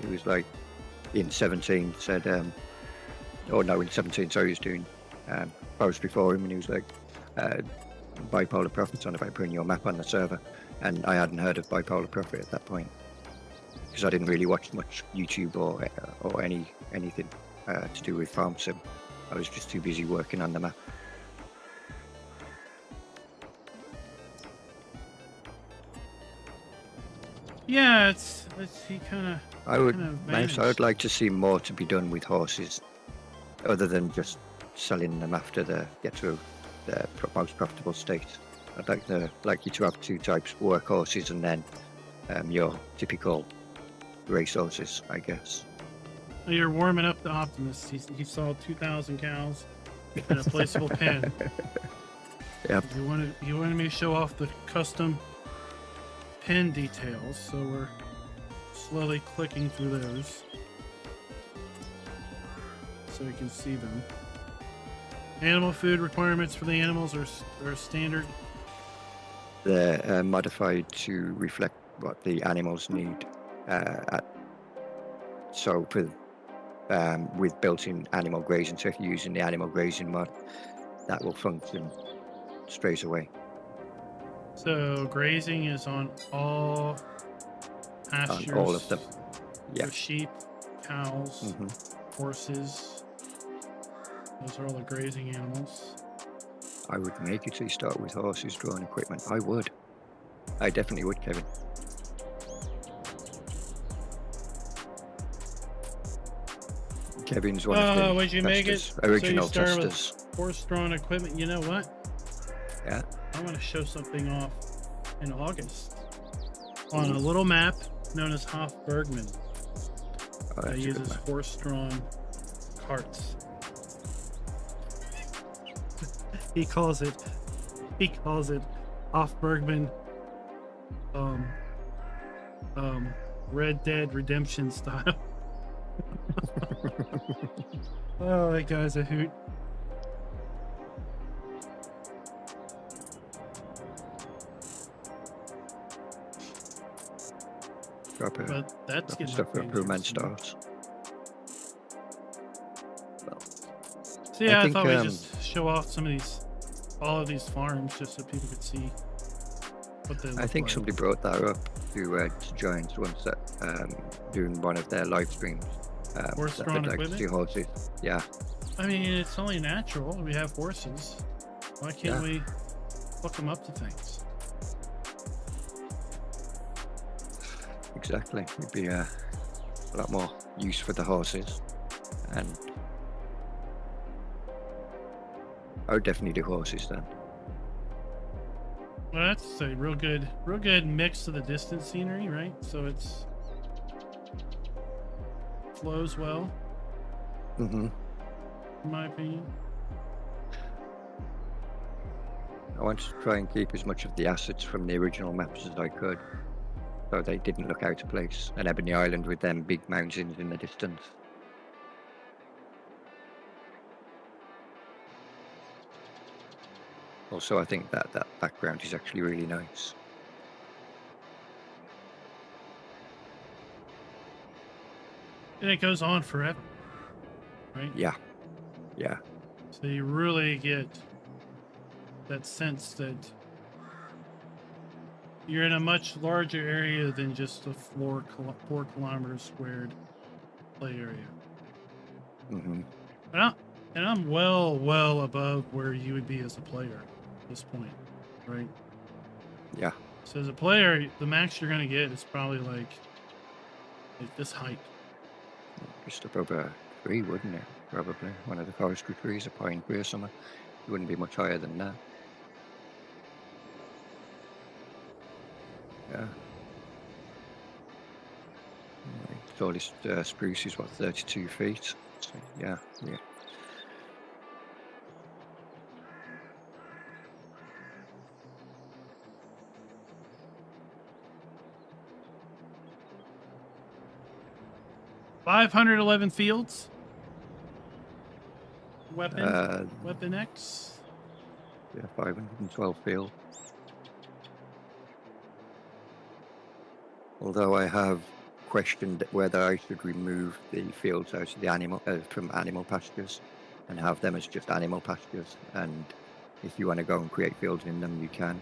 he was like in 17 said, in 17, sorry, he was doing forestry for him, and he was like, Bipolar Prophet's on about putting your map on the server, and I hadn't heard of Bipolar Prophet at that point because I didn't really watch much YouTube or anything to do with farm sim. I was just too busy working on the map. Yeah, it's he kind of. I would like to see more to be done with horses, other than just selling them after they get to the most profitable state. I'd like you to have two types: work horses and then your typical race horses, I guess. You're warming up the optimist. He saw 2,000 cows in a placeable pen. Yep. He wanted me to show off the custom pen details, so we're slowly clicking through those so we can see them. Animal food requirements for the animals are standard. They're modified to reflect what the animals need. So with built-in animal grazing, so if you're using the animal grazing mod, that will function straight away. So grazing is on all pastures. On all of them. Yeah. So sheep, cows, horses. Those are all the grazing animals. I would make it so you start with horses, drawing equipment. I would. I definitely would, Kevin. Kevin's one of the would you make it testers, original so you start testers. with horse-drawn equipment? You know what? Yeah. I want to show something off in August on a little map known as Hofbergman that uses horse-drawn carts. he calls it Hofbergman Red Dead Redemption style. Oh, that guy's a hoot. Drop a, But that's drop a getting stuff for a upgraded poor man soon. starts. Well, So yeah, I think, thought we'd just show off some of these, all of these farms, just so people could see what they look I think like. somebody brought that up to Giants once that doing one of their live streams. Horse-drawn that equipment? horses. Yeah, I mean, it's only natural. We have horses. Why can't we hook them up to things? exactly. It'd be a lot more use for the horses, and I would definitely do horses then. Well, that's a real good mix of the distance scenery, right? So it's flows well, Mm-hmm. in my opinion. I wanted to try and keep as much of the assets from the original maps as I could, so they didn't look out of place. And Ebony Island with them big mountains in the distance. Also, I think that background is actually really nice. And it goes on forever, right? Yeah, yeah. So you really get that sense that you're in a much larger area than just a 4 kilometers squared play area. Mm-hmm. And I'm well above where you would be as a player at this point, right? Yeah. So as a player, the max you're going to get is probably like this height. Just above a tree, wouldn't it? Probably one of the forestry trees, a pine tree or something. It wouldn't be much higher than that. Yeah. The tallest spruce is what, 32 feet? So, yeah. 511 fields. Weapon X. Yeah, 512 field. Although I have questioned whether I should remove the fields out of the from animal pastures and have them as just animal pastures. And if you want to go and create fields in them, you can.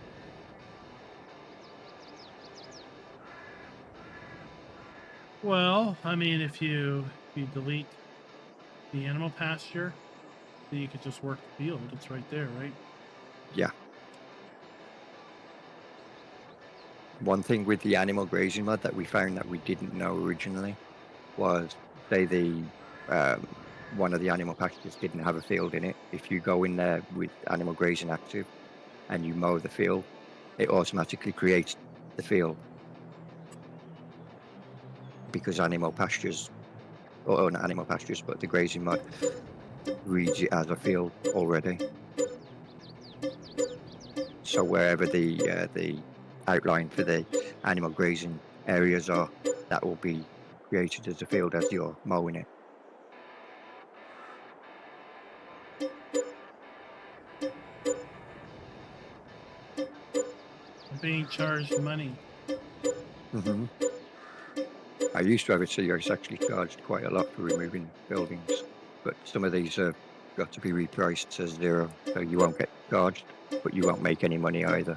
Well, I mean, if you delete the animal pasture, then you could just work the field. It's right there, right? Yeah. One thing with the animal grazing mod that we found that we didn't know originally was, say one of the animal pastures didn't have a field in it. If you go in there with animal grazing active and you mow the field, it automatically creates the field. Because animal pastures, or not animal pastures, but the grazing mod reads it as a field already. So wherever the outline for the animal grazing areas are, that will be created as a field as you're mowing it. Being charged money. Mm-hmm. I used to have it so you're actually charged quite a lot for removing buildings, but some of these have got to be repriced to 0, so you won't get charged, but you won't make any money either.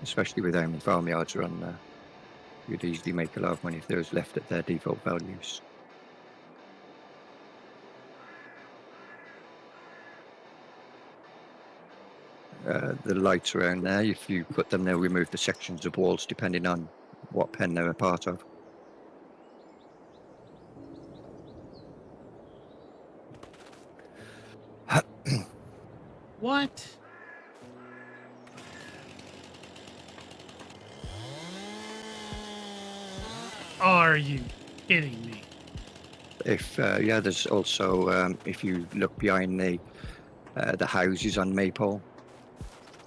Especially with how many farmyards are on there, you'd easily make a lot of money if there was left at their default values. The lights around there, if you put them, they'll remove the sections of walls depending on what pen they're a part of. What? Are you kidding me? Yeah, there's also if you look behind the houses on Maypole,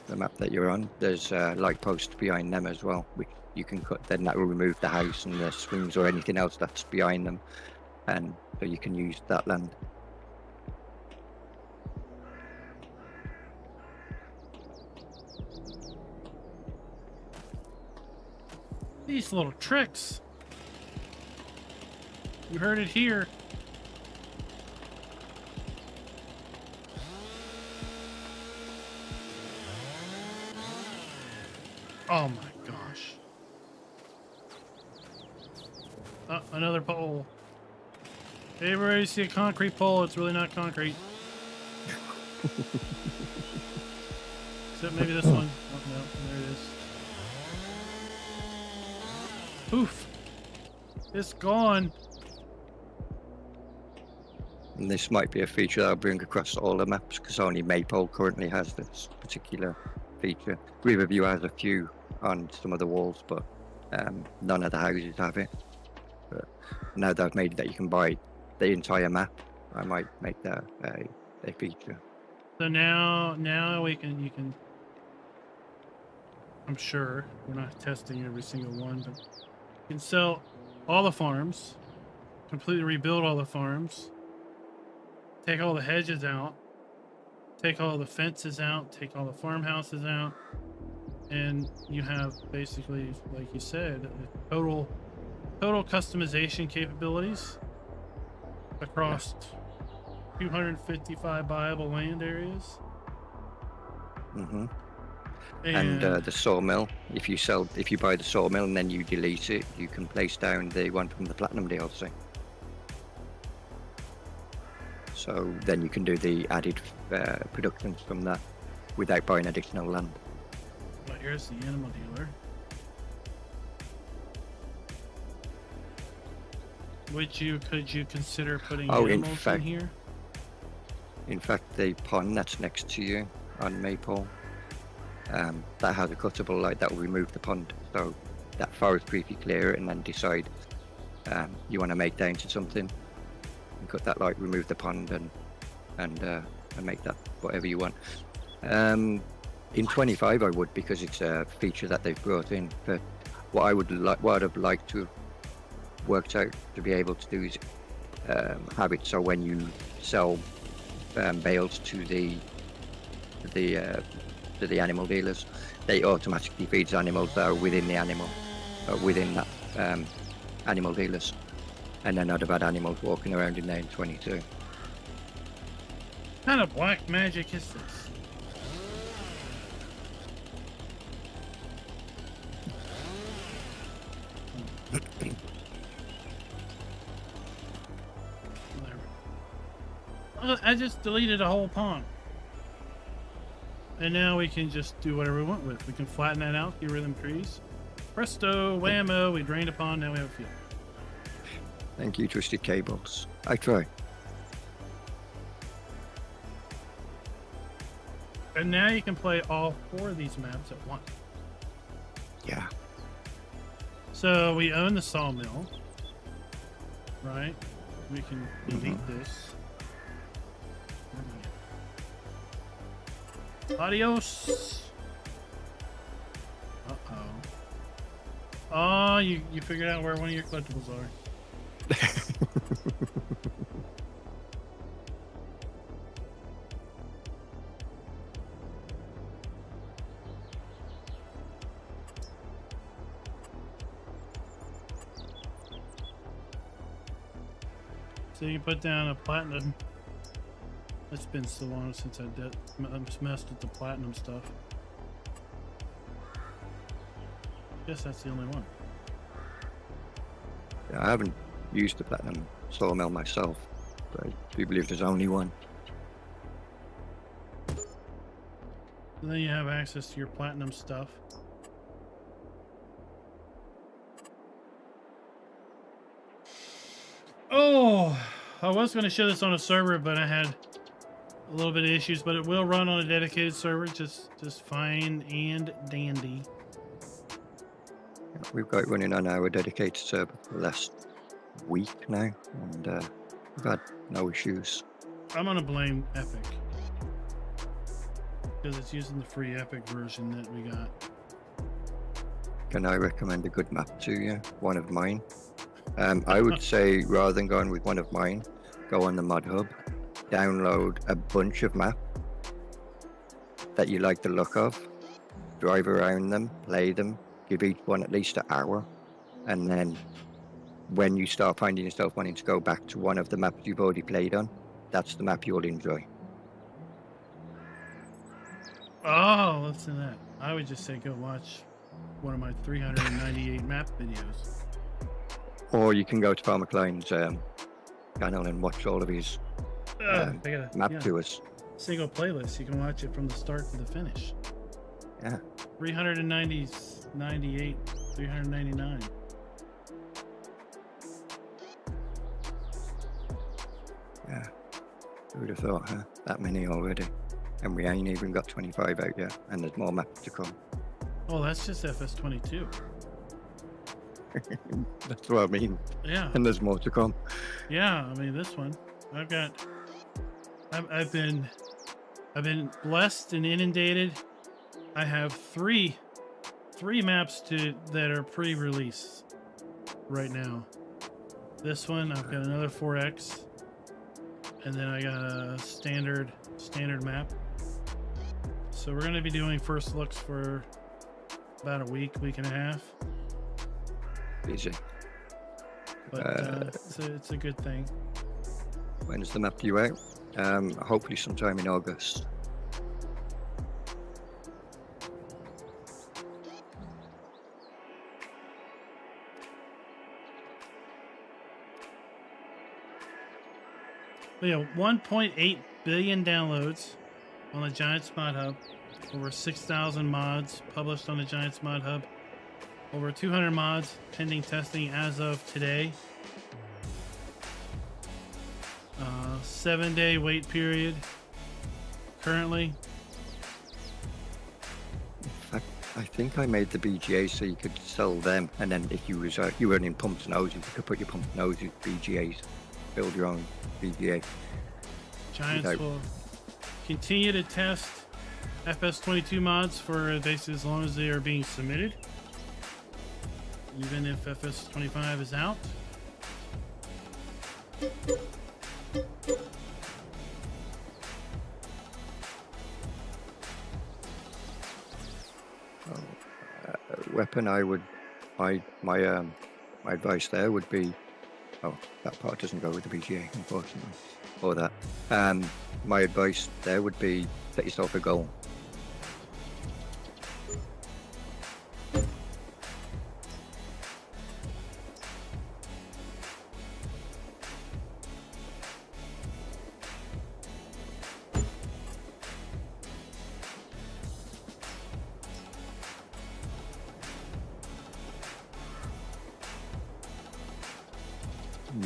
the map that you're on, there's light posts behind them as well, which you can cut. Then that will remove the house and the swings or anything else that's behind them, and so you can use that land. These little tricks. You heard it here. Oh my gosh. Another pole. Hey, everybody see a concrete pole? It's really not concrete. Except maybe this one. Oh, no, there it is. Poof. It's gone. And this might be a feature that I'll bring across all the maps, because only Maypole currently has this particular feature. Riverview has a few on some of the walls, but none of the houses have it. But now that I've made it that you can buy the entire map, I might make that a feature. So now you can. I'm sure we're not testing every single one, but you can sell all the farms, completely rebuild all the farms, take all the hedges out, take all the fences out, take all the farmhouses out, and you have basically, like you said, total customization capabilities across 255 viable land areas. Mm-hmm. And the sawmill, if you buy the sawmill and then you delete it, you can place down the one from the Platinum DLC. So then you can do the added productions from that without buying additional land. Well, here's the animal dealer. Could you consider putting animals in here? In fact, the pond that's next to you on Maypole, that has a cuttable light that will remove the pond. So that forestry, if you clear it and then decide you want to make that into something, and cut that light, remove the pond, and make that whatever you want. In 25, I would, because it's a feature that they've brought in. But what I'd have liked to have worked out to be able to do is have it so when you sell bales to the animal dealers, they automatically feeds animals that are within the animal, within that animal dealers, and then I'd have had animals walking around in there in 22. What kind of black magic is this? I just deleted a whole pond. And now we can just do whatever we want with it. We can flatten that out, get rid of them trees. Presto, whammo, we drained a pond, now we have a field. Thank you, Twisted Cables. I try. And now you can play all 4 of these maps at once. Yeah. So we own the sawmill, right? We can delete this. Adios. Uh-oh. Oh, you figured out where one of your collectibles are. So you can put down a platinum. It's been so long since I messed with the platinum stuff. Guess that's the only one. Yeah, I haven't used the platinum sawmill myself, but I do believe there's only one. And then you have access to your platinum stuff. Oh, I was going to show this on a server, but I had a little bit of issues, but it will run on a dedicated server just fine and dandy. We've got it running on our dedicated server for the last week now, and we've had no issues. I'm going to blame Epic, because it's using the free Epic version that we got. Can I recommend a good map to you? One of mine. I would say rather than going with one of mine, go on the Mod Hub, download a bunch of maps that you like the look of, drive around them, play them, give each one at least an hour, and then when you start finding yourself wanting to go back to one of the maps you've already played on, that's the map you'll enjoy. Oh, listen to that. I would just say go watch one of my 398 map videos. Or you can go to FARMER-KLEIN's channel and watch all of his map tours. Single playlist. You can watch it from the start to the finish. Yeah. 398, 399. Yeah. Who would have thought, huh? That many already. And we ain't even got 25 out yet, and there's more maps to come. Oh, that's just FS22. That's what I mean. Yeah. And there's more to come. Yeah, I mean this one. I've been blessed and inundated. I have three maps that are pre-release right now. This one, I've got another 4X, and then I got a standard map. So we're going to be doing first looks for about a week and a half. Easy. But it's a good thing. When's the map due out? Hopefully sometime in August. We have 1.8 billion downloads on the Giants Mod Hub. Over 6,000 mods published on the Giants Mod Hub. Over 200 mods pending testing as of today. 7-day wait period currently. I think I made the BGA so you could sell them, and then if you were in pumps and hoses, you could put your pump and hoses BGAs, build your own BGA. Giants will continue to test FS22 mods for basically as long as they are being submitted, even if FS25 is out. Weapon, my advice there would be, oh, that part doesn't go with the BGA, unfortunately, or that. My advice there would be set yourself a goal.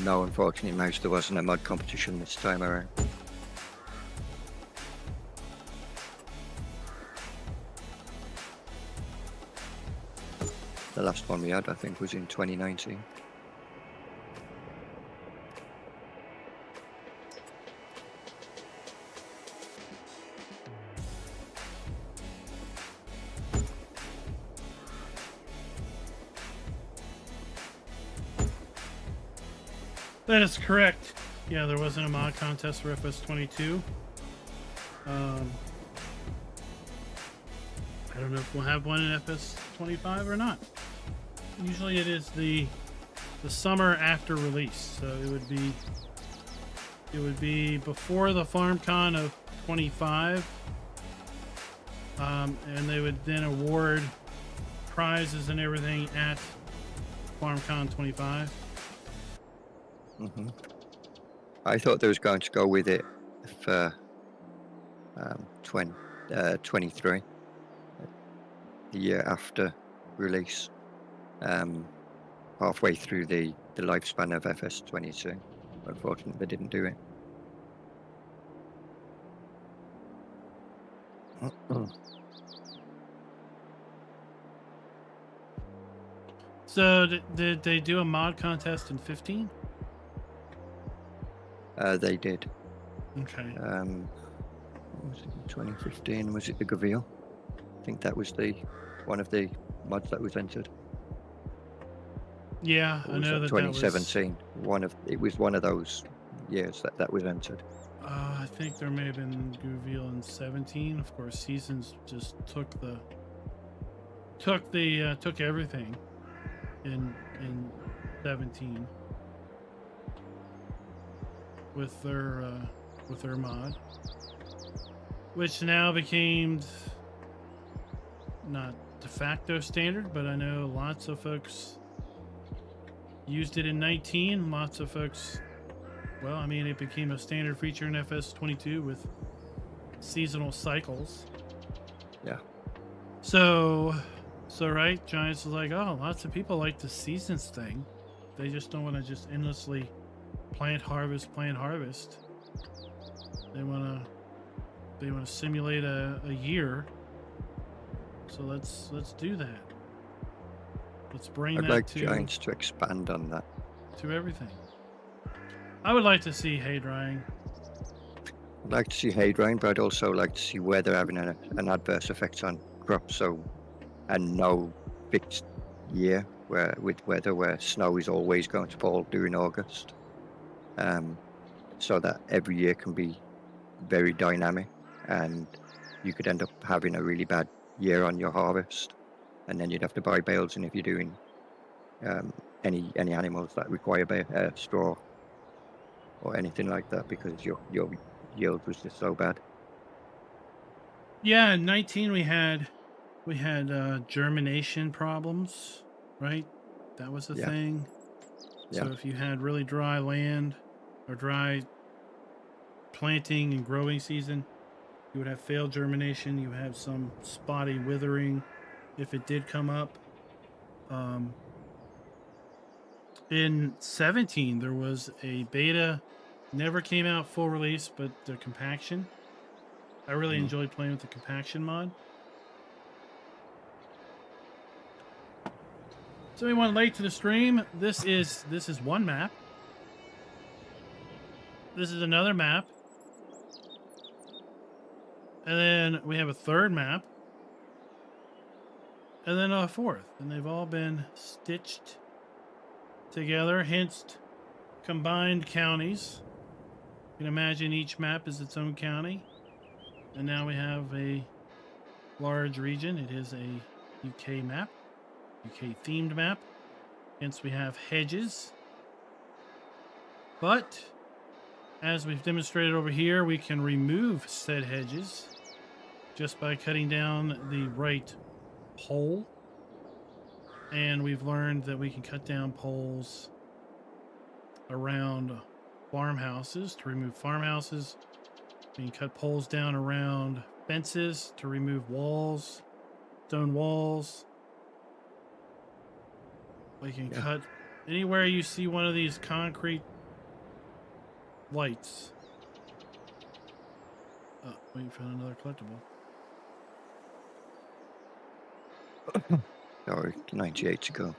No, unfortunately, Mouse, there wasn't a mod competition this time around. The last one we had, I think, was in 2019. That is correct. Yeah, there wasn't a mod contest for FS22. I don't know if we'll have one in FS25 or not. Usually it is the summer after release, so it would be before the FarmCon of 25, and they would then award prizes and everything at FarmCon 25. Mm-hmm. I thought they was going to go with it for 23, the year after release, halfway through the lifespan of FS22. Unfortunately, they didn't do it. So did they do a mod contest in 15? They did. Okay. What was it in 2015? Was it the Gaville? I think that was one of the mods that was entered. Yeah, Or I was know that that that was. 2017? It was one of those years that was entered. I think there may have been Gouville in 17. Of course, Seasons just took everything in 17 with their mod, which now became not de facto standard, but I know lots of folks used it in 19. Lots of folks, well, I mean, it became a standard feature in FS22 with seasonal cycles. Yeah. So right, Giants was like, oh, lots of people like the seasons thing. They just don't want to just endlessly plant harvest. They want to simulate a year. So let's do that. Let's bring I'd that like to Giants to expand on that. to everything. I would like to see hay drying. I'd like to see hay drying, but I'd also like to see weather having an adverse effect on crops. And no fixed year with weather where snow is always going to fall during August. So that every year can be very dynamic, and you could end up having a really bad year on your harvest, and then you'd have to buy bales. And if you're doing any animals that require straw or anything like that, because your yield was just so bad. Yeah, in 19 we had germination problems, right? That was a thing. So Yeah. if you had really dry land or dry planting and growing season, you would have failed germination. You would have some spotty withering if it did come up. In 17, there was a beta, never came out full release, but the compaction. I really enjoyed playing with the compaction mod. So anyone late to the stream, this is one map. This is another map. And then we have a third map. And then a fourth. And they've all been stitched together, hence combined counties. You can imagine each map is its own county. And now we have a large region. It is a UK map, UK themed map. Hence we have hedges. But as we've demonstrated over here, we can remove said hedges just by cutting down the right pole. And we've learned that we can cut down poles around farmhouses to remove farmhouses. We can cut poles down around fences to remove walls, stone walls. We can cut anywhere you see one of these concrete lights. Oh, we found another collectible. Sorry, 98 to go.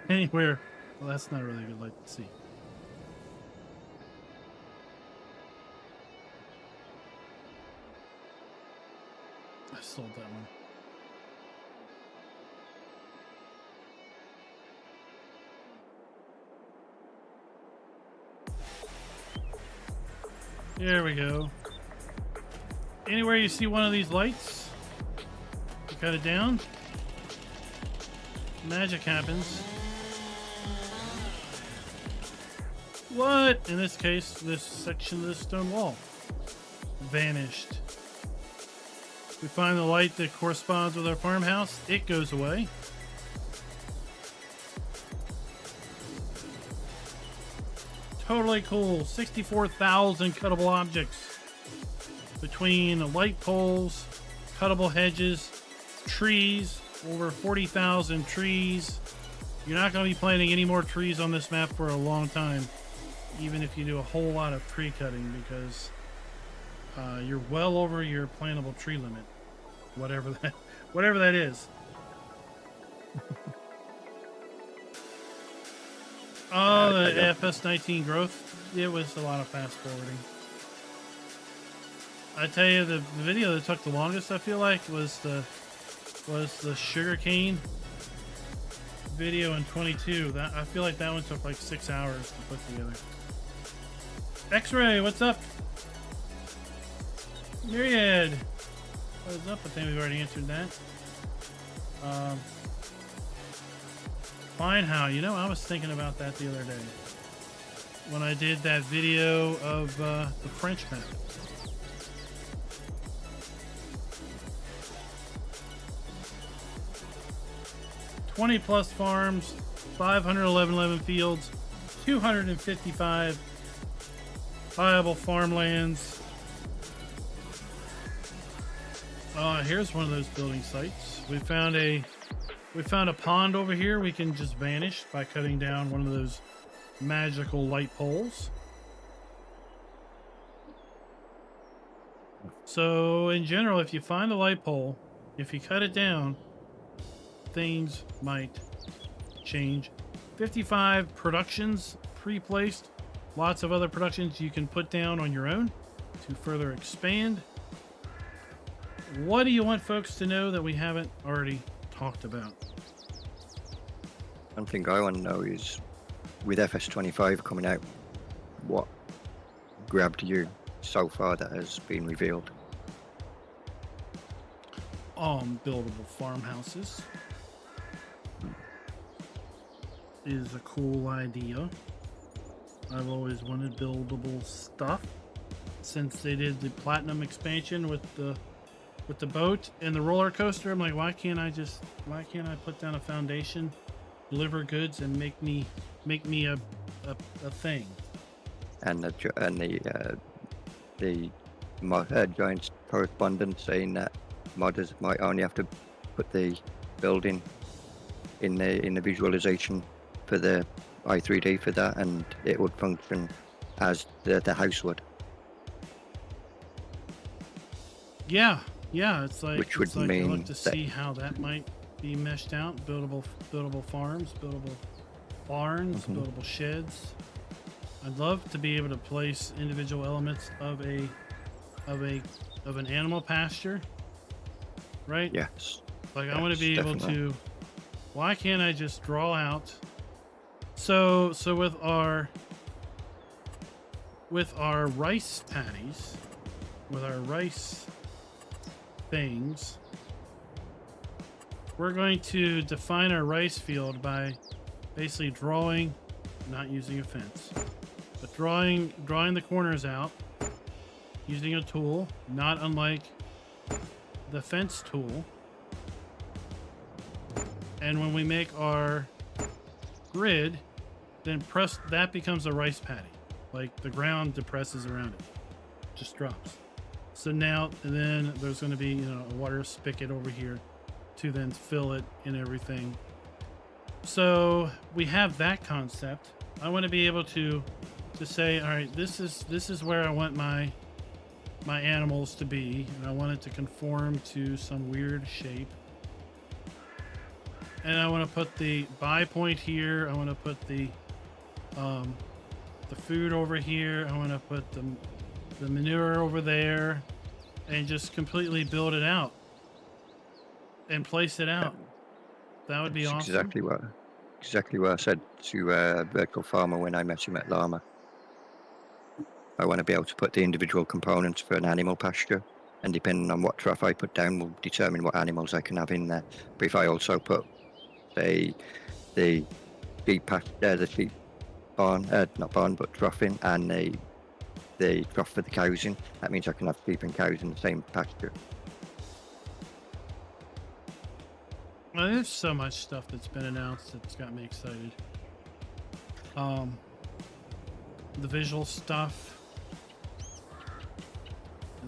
Anywhere. Well, that's not really a good light to see. I sold that one. There we go. Anywhere you see one of these lights, you cut it down, magic happens. What? In this case, this section of the stone wall vanished. We find the light that corresponds with our farmhouse, it goes away. Totally cool. 64,000 cuttable objects between light poles, cuttable hedges, trees, over 40,000 trees. You're not going to be planting any more trees on this map for a long time, even if you do a whole lot of tree cutting, because you're well over your plantable tree limit, whatever that is. Oh, the FS19 growth, it was a lot of fast forwarding. I tell you, the video that took the longest, I feel like, was the sugarcane video in 22. That I feel like that one took like 6 hours to put together. X-Ray, what's up? Myriad, what's up? I think we've already answered that. Fine, how? You know, I was thinking about that the other day when I did that video of the French map. +20 farms, 511 fields, 255 viable farmlands. Here's one of those building sites. We found a pond over here. We can just vanish by cutting down one of those magical light poles. So in general, if you find a light pole, if you cut it down, things might change. 55 productions pre-placed. Lots of other productions you can put down on your own to further expand. What do you want folks to know that we haven't already talked about? One thing I want to know is, with FS25 coming out, what grabbed you so far that has been revealed? Buildable farmhouses is a cool idea. I've always wanted buildable stuff since they did the platinum expansion with the boat and the roller coaster. I'm like, why can't I put down a foundation, deliver goods, and make me a thing? And the giant correspondent saying that modders might only have to put the building in the visualization for the i3D for that, and it would function as the house would. Yeah, it's like, which would I mean look to see how that might be meshed out. Buildable farms, buildable barns, buildable sheds. I'd love to be able to place individual elements of an animal pasture, right? Yes. Like, yes, I want to be able to. Why can't I just draw out? So with our rice patties, with our rice things, we're going to define our rice field by basically drawing, not using a fence, but drawing the corners out using a tool, not unlike the fence tool. And when we make our grid, then that becomes a rice paddy. Like, the ground depresses around it, just drops. So now, then there's going to be, a water spigot over here to then fill it and everything. So we have that concept. I want to be able to say, all right, this is where I want my animals to be, and I want it to conform to some weird shape. And I want to put the buy point here. I want to put the food over here. I want to put the manure over there, and just completely build it out and place it out. That would be awesome. Exactly what I said to Vertical Farmer when I met him at Llama. I want to be able to put the individual components for an animal pasture, and depending on what trough I put down will determine what animals I can have in there. But if I also put, say, the sheep barn, not barn, but trough in, and the trough for the cows in, that means I can have sheep and cows in the same pasture. Well, there's so much stuff that's been announced that's got me excited. The visual stuff,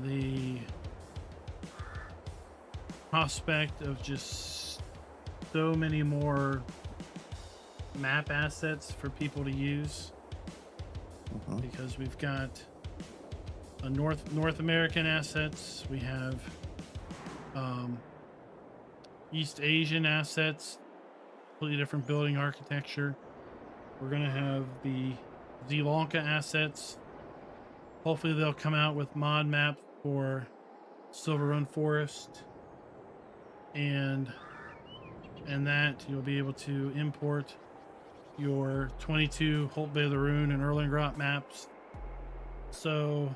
the prospect of just so many more map assets for people to use, because we've got a North American assets, we have East Asian assets, completely different building architecture. We're gonna have the Sri Lanka assets. Hopefully they'll come out with mod maps for Silver Run Forest, and that you'll be able to import your 22 Holt Baleroon and Erlengrot maps. So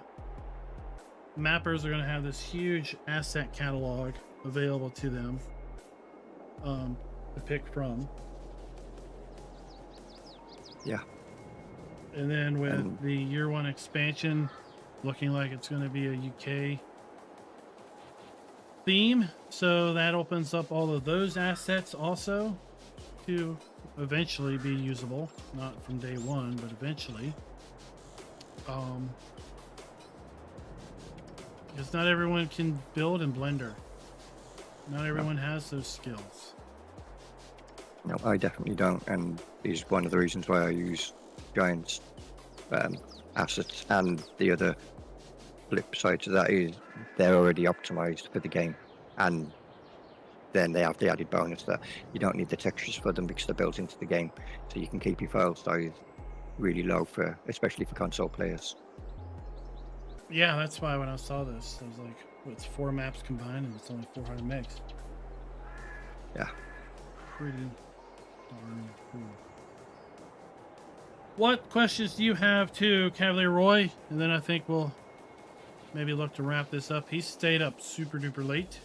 mappers are going to have this huge asset catalog available to them to pick from. Yeah. And then with the year 1 expansion looking like it's going to be a UK theme, so that opens up all of those assets also to eventually be usable, not from day 1, but eventually. Because not everyone can build in Blender. Not everyone has those skills. No, I definitely don't, and is one of the reasons why I use Giant's assets. And the other flip side to that is they're already optimized for the game, and then they have the added bonus that you don't need the textures for them because they're built into the game, so you can keep your file size really low for, especially for console players. Yeah, that's why when I saw this, I was like, well, it's 4 maps combined and it's only 400 megs. Yeah. Pretty darn cool. What questions do you have to Cavalier Roy? And then I think we'll maybe look to wrap this up. He stayed up super duper late.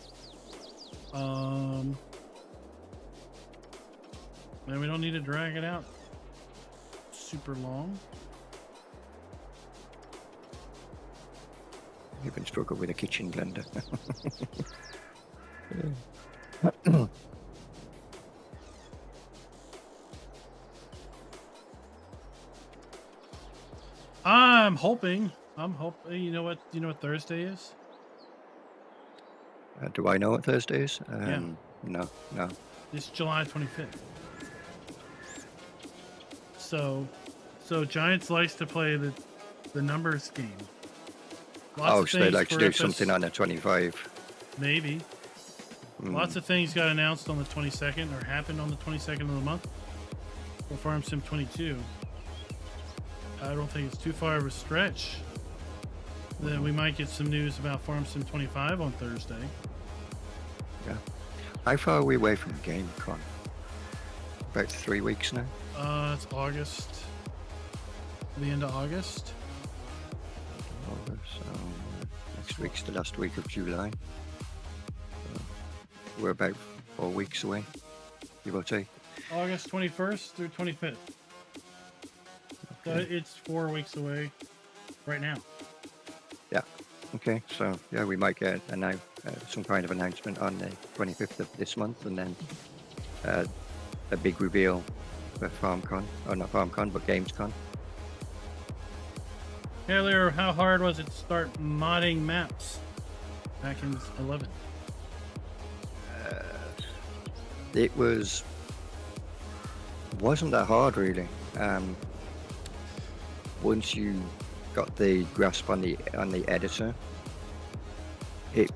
And we don't need to drag it out super long. You've been struggling with a kitchen blender. I'm hoping. You know what? You know what Thursday is? Do I know what Thursday is? Yeah. No. It's July 25th. So Giants likes to play the numbers game. So they like to do something on the 25. Maybe. Lots of things got announced on the 22nd or happened on the 22nd of the month for Farm Sim 22. I don't think it's too far of a stretch that we might get some news about Farm Sim 25 on Thursday. Yeah. How far are we away from GameCon? About 3 weeks now? It's August. The end of August. Next week's the last week of July. We're about 4 weeks away, give or take. August 21st through 25th. So it's 4 weeks away right now. Yeah. Okay. So yeah, we might get some kind of announcement on the 25th of this month, and then a big reveal for FarmCon, or not FarmCon, but Gamescon. Cavalier, how hard was it to start modding maps back in 11? It wasn't that hard really. Once you got the grasp on the editor, it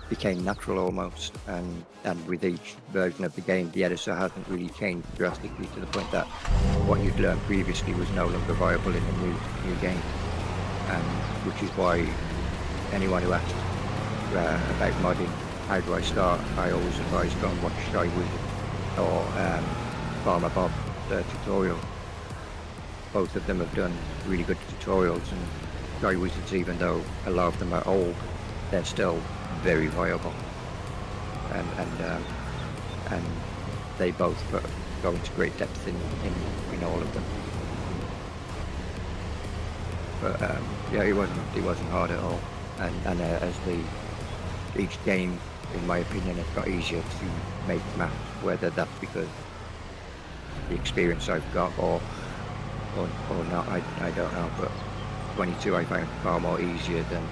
became natural almost, and with each version of the game, the editor hasn't really changed drastically to the point that what you'd learned previously was no longer viable in a new game. Which is why anyone who asks about modding, how do I start, I always advise go and watch Shy Wizard or Farmer Bob, their tutorial. Both of them have done really good tutorials, and Shy Wizards, even though a lot of them are old, they're still very viable, and they both go into great depth in all of them. But yeah, it wasn't hard at all, and as each game, in my opinion, has got easier to make maps, whether that's because the experience I've got or not, I don't know. But 22 I found far more easier than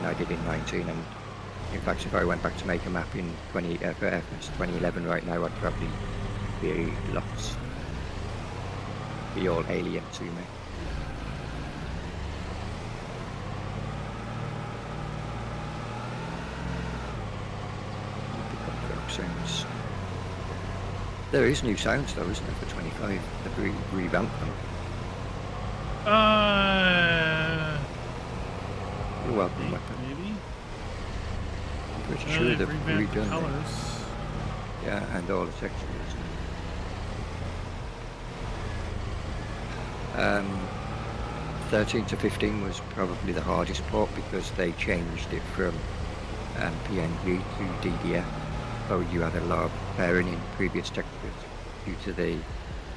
I did in 19, and in fact, if I went back to make a map in 2011 right now, I'd probably be lost, be all alien to me. Sounds. There is new sounds though, isn't there, for 25? They've revamped them. You're welcome, Maybe. weapon. Maybe. I'm pretty Oh, sure they've they've revamped the redone it. colors. Yeah, and all the textures. 13 to 15 was probably the hardest port because they changed it from PNG to DDF. So you had a lot of pairing in previous textures due to the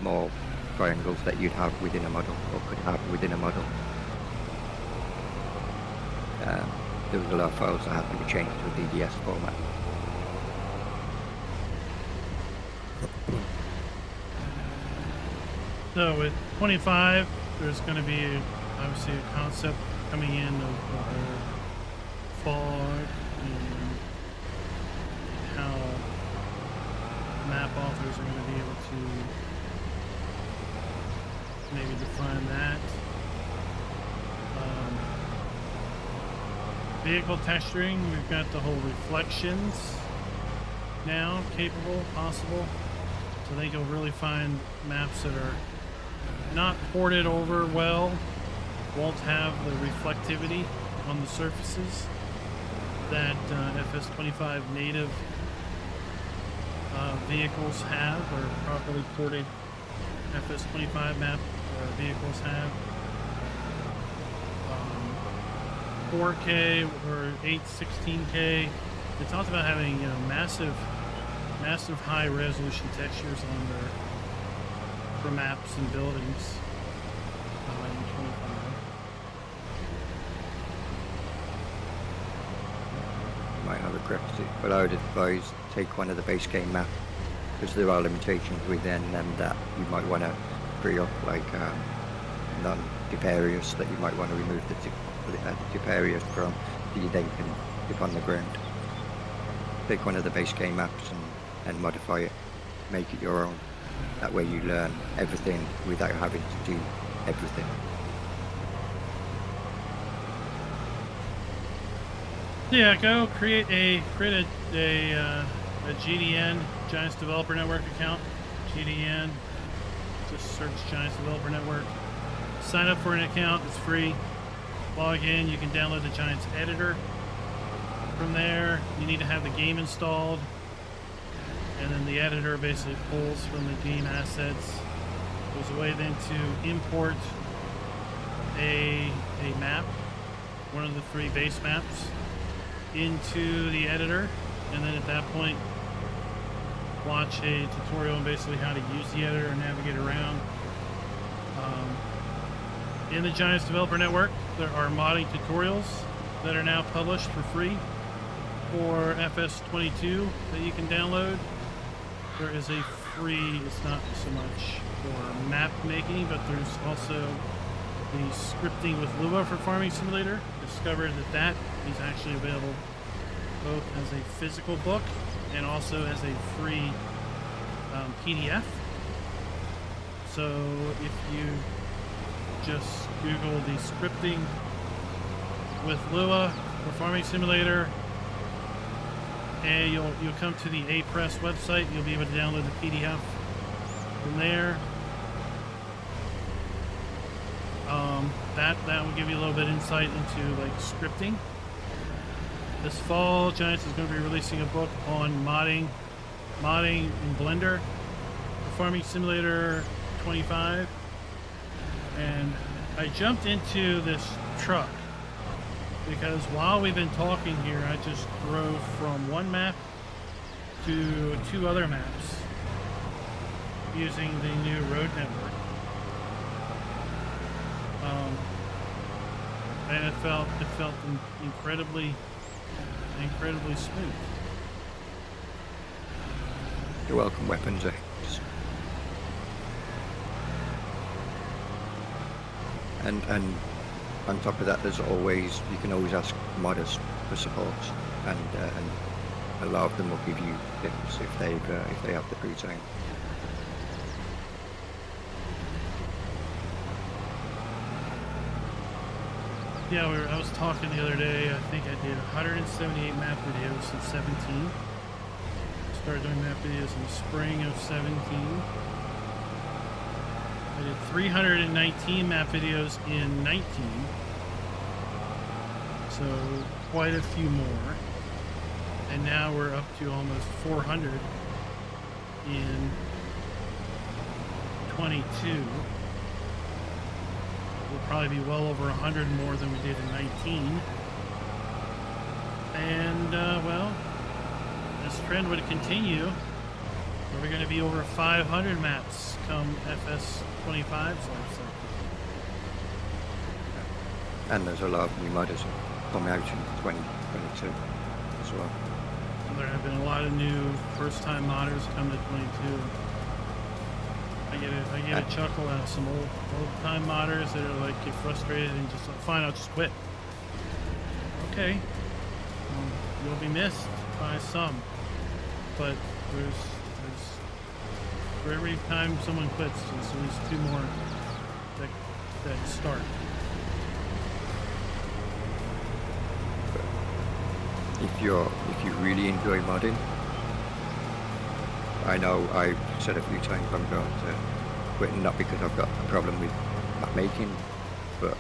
more triangles that you'd have within a model or could have within a model. There was a lot of files that had to be changed to a DDS format. So with 25, there's going to be obviously a concept coming in of fog and how map authors are going to be able to maybe define that. Vehicle texturing, we've got the whole reflections now capable, possible. So I think you'll really find maps that are not ported over well, won't have the reflectivity on the surfaces that FS25 native vehicles have, or properly ported FS25 map vehicles have. 4K or 816K. They talked about having, you know, massive high resolution textures on there for maps and buildings in 25. Might have a corrected it, but I would advise take one of the base game maps because there are limitations within them that you might want to free up, like non-dip areas that you might want to remove the dip areas from, so you then can dip on the ground. Take one of the base game maps and modify it, make it your own. That way you learn everything without having to do everything. Yeah, go create a GDN, Giants Developer Network account. GDN, just search Giants Developer Network. Sign up for an account, it's free. Log in, you can download the Giants editor. From there, you need to have the game installed, and then the editor basically pulls from the game assets. There's a way then to import a map, one of the 3 base maps, into the editor, and then at that point watch a tutorial on basically how to use the editor and navigate around. In the Giants Developer Network, there are modding tutorials that are now published for free for FS22 that you can download. There is a free, it's not so much for map making, but there's also the scripting with Lua for Farming Simulator. Discovered that is actually available both as a physical book and also as a free PDF. So if you just Google the scripting with Lua for Farming Simulator, and you'll come to the A-Press website. You'll be able to download the PDF from there. That will give you a little bit of insight into like scripting. This fall, Giants is going to be releasing a book on modding in Blender for Farming Simulator 25. And I jumped into this truck because while we've been talking here, I just drove from one map to 2 other maps using the new road network. And it felt incredibly smooth. You're welcome, weapons. And on top of that, there's always, you can always ask modders for support, and a lot of them will give you tips if they have the free time. Yeah, I was talking the other day. I think I did 178 map videos since 17. Started doing map videos in the spring of 17. I did 319 map videos in 19. So quite a few more. And now we're up to almost 400 in 22. We'll probably be well over 100 more than we did in 19. And, well, this trend would continue. We're going to be over 500 maps come FS25's life cycle. And there's a lot of new modders coming out in 2022 as well. And there have been a lot of new first-time modders come to 22. I get a chuckle out of some old-time modders that are like, get frustrated and just like, fine, I'll just quit. Okay. You'll be missed by some, but there's for every time someone quits, there's at least 2 more that start. If you really enjoy modding, I know I've said a few times I'm going to quit, not because I've got a problem with map making, but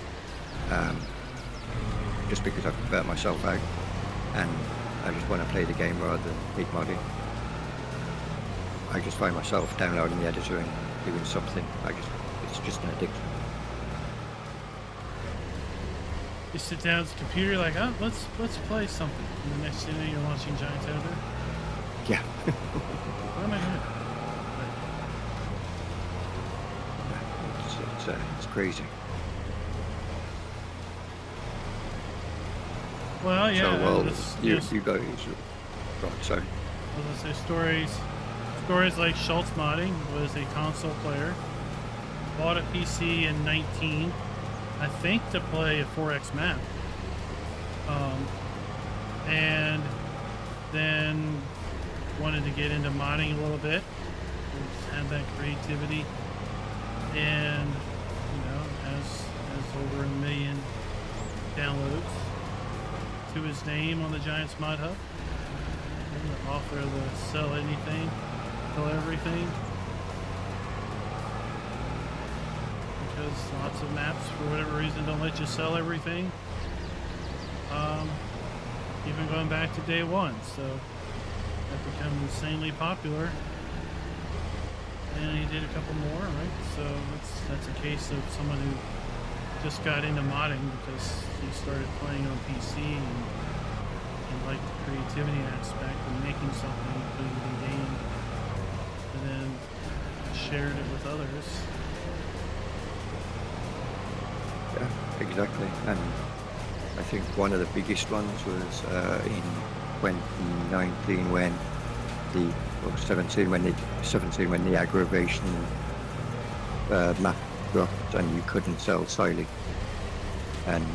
just because I've burnt myself out and I just want to play the game rather than keep modding. I just find myself downloading the editor and doing something. It's just an addiction. You sit down at the computer, you're like, oh, let's play something. And the next thing you know, you're launching Giant Editor. Yeah. What am I doing? It's crazy. Well, yeah. So, well, you guys, right, sorry. As I say, stories like Schultz Modding was a console player, bought a PC in 19, I think, to play a 4X map, and then wanted to get into modding a little bit, just had that creativity, and has over 1 million downloads to his name on the Giants Mod Hub. The author of the Sell Anything, Sell Everything. Because lots of maps, for whatever reason, don't let you sell everything. Even going back to day one, so that became insanely popular. And he did a couple more, right? So that's a case of someone who just got into modding because he started playing on PC and liked the creativity aspect and making something, putting it in game, and then shared it with others. Yeah, exactly. And I think one of the biggest ones was in 2019 when or 17 when the aggravation map dropped and you couldn't sell silage. And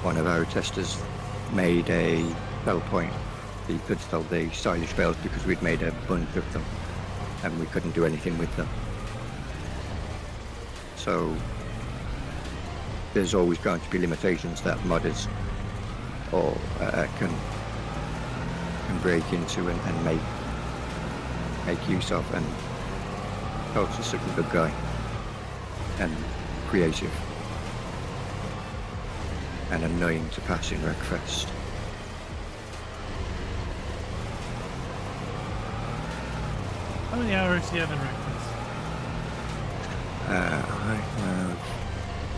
one of our testers made a sell point. You could sell the silage bales because we'd made a bunch of them and we couldn't do anything with them. So there's always going to be limitations that modders or can break into and make use of. And Coach is such a good guy and creative and annoying to pass in Wreckfest. How many hours do you have in Wreckfest? I have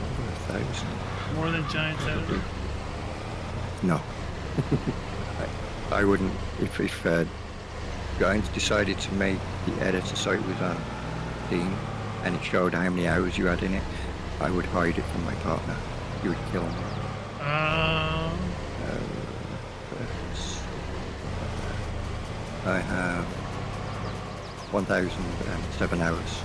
over 1,000. More than Giants Editor? No. I wouldn't, if Giants decided to make the editor so it was on Steam and it showed how many hours you had in it, I would hide it from my partner. You would kill me. I have 1,007 hours.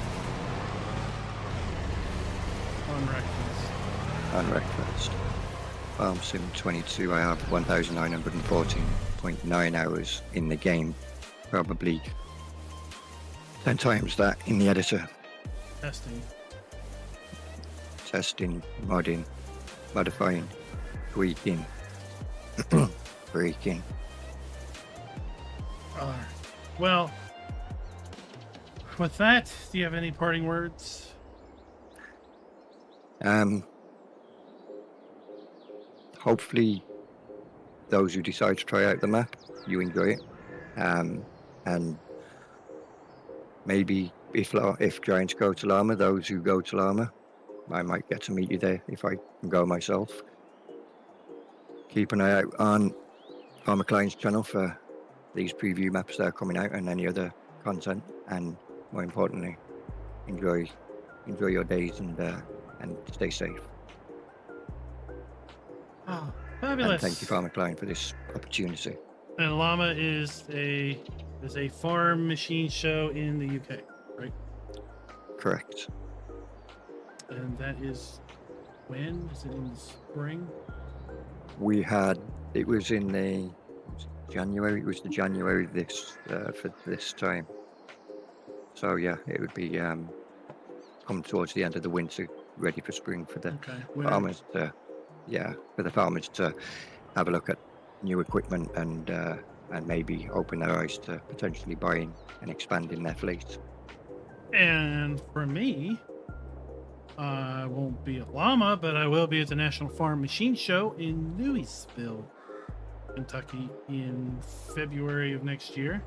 On Wreckfest. On Wreckfest. Farm Sim 22, I have 1,914.9 hours in the game. Probably 10 times that in the editor. Testing, modding, modifying, tweaking, breaking. Well, with that, do you have any parting words? Hopefully those who decide to try out the map, you enjoy it. And maybe if Giants go to Llama, those who go to Llama, I might get to meet you there if I can go myself. Keep an eye out on FARMER-KLEIN's channel for these preview maps that are coming out and any other content, and more importantly, enjoy your days and stay safe. Oh, And fabulous. thank you, FARMER-KLEIN, for this opportunity. And Llama is a farm machine show in the UK, right? Correct. And that is when? Is it in the spring? It was in the January. It was the January for this time. So yeah, it would be come towards the end of the winter, ready for spring for the farmers for the farmers to have a look at new equipment and maybe open their eyes to potentially buying and expanding their fleet. And for me, I won't be at Llama, but I will be at the National Farm Machine Show in Louisville, Kentucky in February of next year.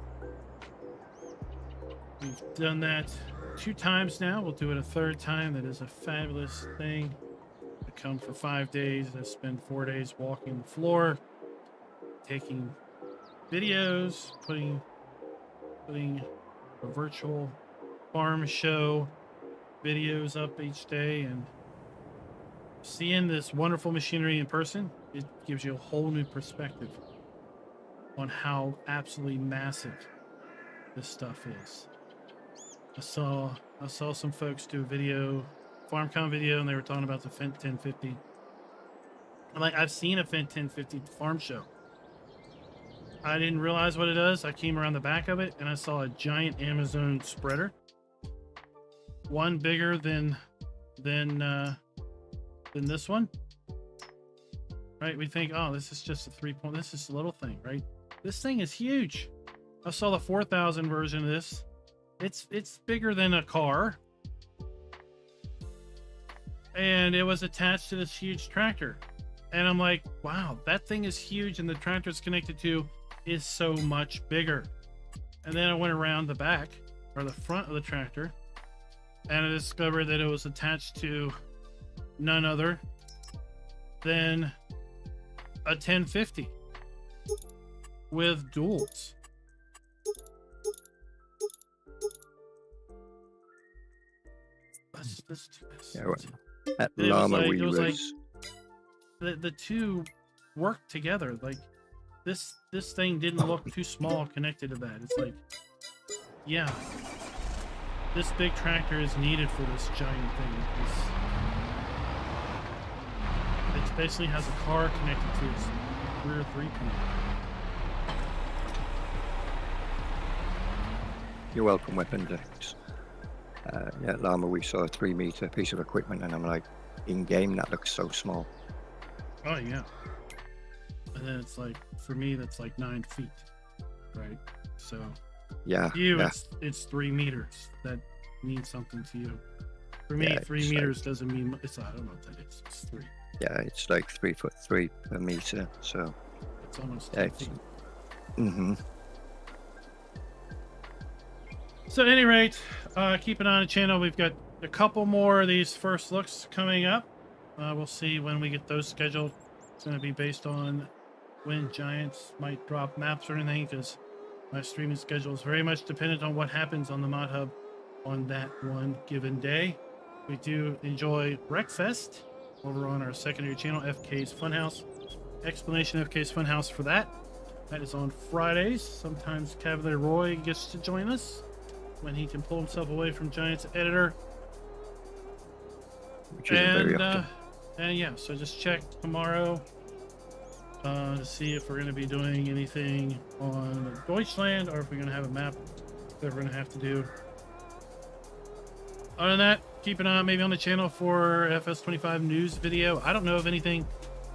We've done that 2 times now. We'll do it a 3rd time. That is a fabulous thing. I come for 5 days. I spend 4 days walking the floor, taking videos, putting a virtual farm show videos up each day, and seeing this wonderful machinery in person, it gives you a whole new perspective on how absolutely massive this stuff is. I saw some folks do a video, FarmCon video, and they were talking about the Fendt 1050. I'm like, I've seen a Fendt 1050 farm show. I didn't realize what it is. I came around the back of it and I saw a giant Amazon spreader. One bigger than this one. Right? We think, oh, this is just a 3-point. This is a little thing, right? This thing is huge. I saw the 4000 version of this. It's bigger than a car. And it was attached to this huge tractor. And I'm like, wow, that thing is huge, and the tractor it's connected to is so much bigger. And then I went around the back, or the front of the tractor, and I discovered that it was attached to none other than a 1050 with duals. At Llama, the two work together. Like this thing didn't look too small connected to that. It's like, yeah, this big tractor is needed for this giant thing. It basically has a car connected to its rear 3-point. You're welcome, Weapon Decks. At Llama, we saw a 3-meter piece of equipment, and I'm like, in game, that looks so small. Oh yeah. And then it's like, for me, that's like 9 feet, right? So yeah, to you, yeah. it's 3 meters. That means something to you. For me, Yeah, 3 it's meters doesn't mean it's. I don't know what that is. It's 3. Yeah, it's like 3'3" per meter. So It's almost yeah, 10 feet. mm-hmm. So at any rate, keep an eye on the channel. We've got a couple more of these first looks coming up. We'll see when we get those scheduled. It's going to be based on when Giants might drop maps or anything, because my streaming schedule is very much dependent on what happens on the Mod Hub on that one given day. We do enjoy Wreckfest over on our secondary channel, FK's Funhouse. Explanation FK's Funhouse for that. That is on Fridays. Sometimes Cavalier Roy gets to join us when he can pull himself away from Giants editor. Which isn't very often. And yeah, so just check tomorrow to see if we're going to be doing anything on Deutschland, or if we're going to have a map that we're going to have to do. Other than that, keep an eye maybe on the channel for FS25 news video. I don't know of anything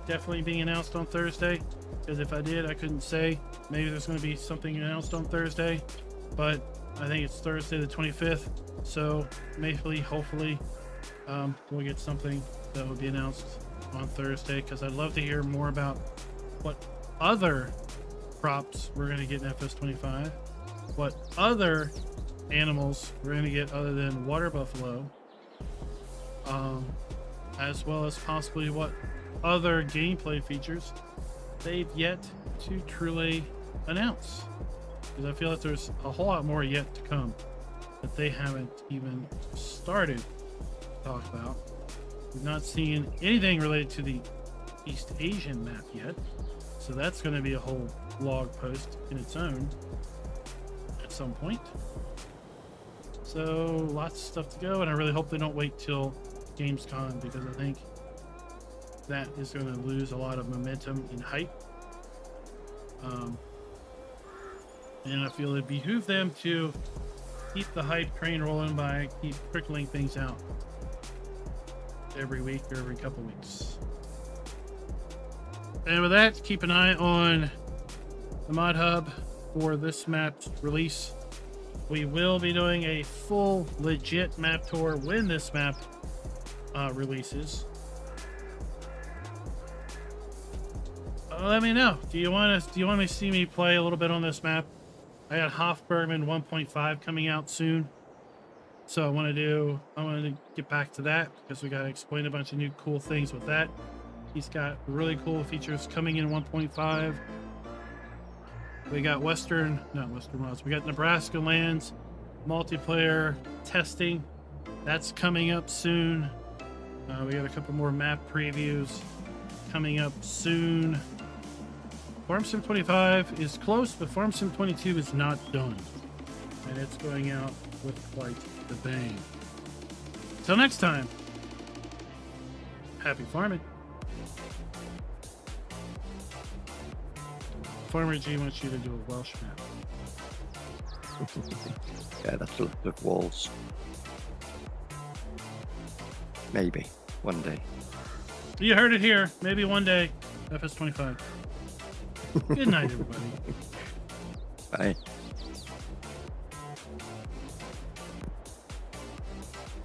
definitely being announced on Thursday, because if I did, I couldn't say. Maybe there's going to be something announced on Thursday, but I think it's Thursday the 25th, so maybe, hopefully, we'll get something that will be announced on Thursday, because I'd love to hear more about what other props we're going to get in FS25, what other animals we're going to get other than water buffalo, as well as possibly what other gameplay features they've yet to truly announce. Because I feel like there's a whole lot more yet to come that they haven't even started to talk about. We've not seen anything related to the East Asian map yet, so that's going to be a whole blog post in its own at some point. So lots of stuff to go, and I really hope they don't wait till Gamescom, because I think that is going to lose a lot of momentum and hype. And I feel it behooves them to keep the hype train rolling by keep trickling things out every week or every couple weeks. And with that, keep an eye on the mod hub for this map's release. We will be doing a full legit map tour when this map releases. Let me know. Do you want to see me play a little bit on this map? I got Hofbergman 1.5 coming out soon, so I want to get back to that because we got to explain a bunch of new cool things with that. He's got really cool features coming in 1.5. We got not Western Wilds. We got Nebraska lands multiplayer testing. That's coming up soon. We got a couple more map previews coming up soon. Farm Sim 25 is close, but Farm Sim 22 is not done. And it's going out with quite the bang. Till next time, happy farming. Farmer G wants you to do a Welsh map. Yeah, that's a lot of walls. Maybe one day. You heard it here. Maybe one day. FS25. Good night, everybody. Bye.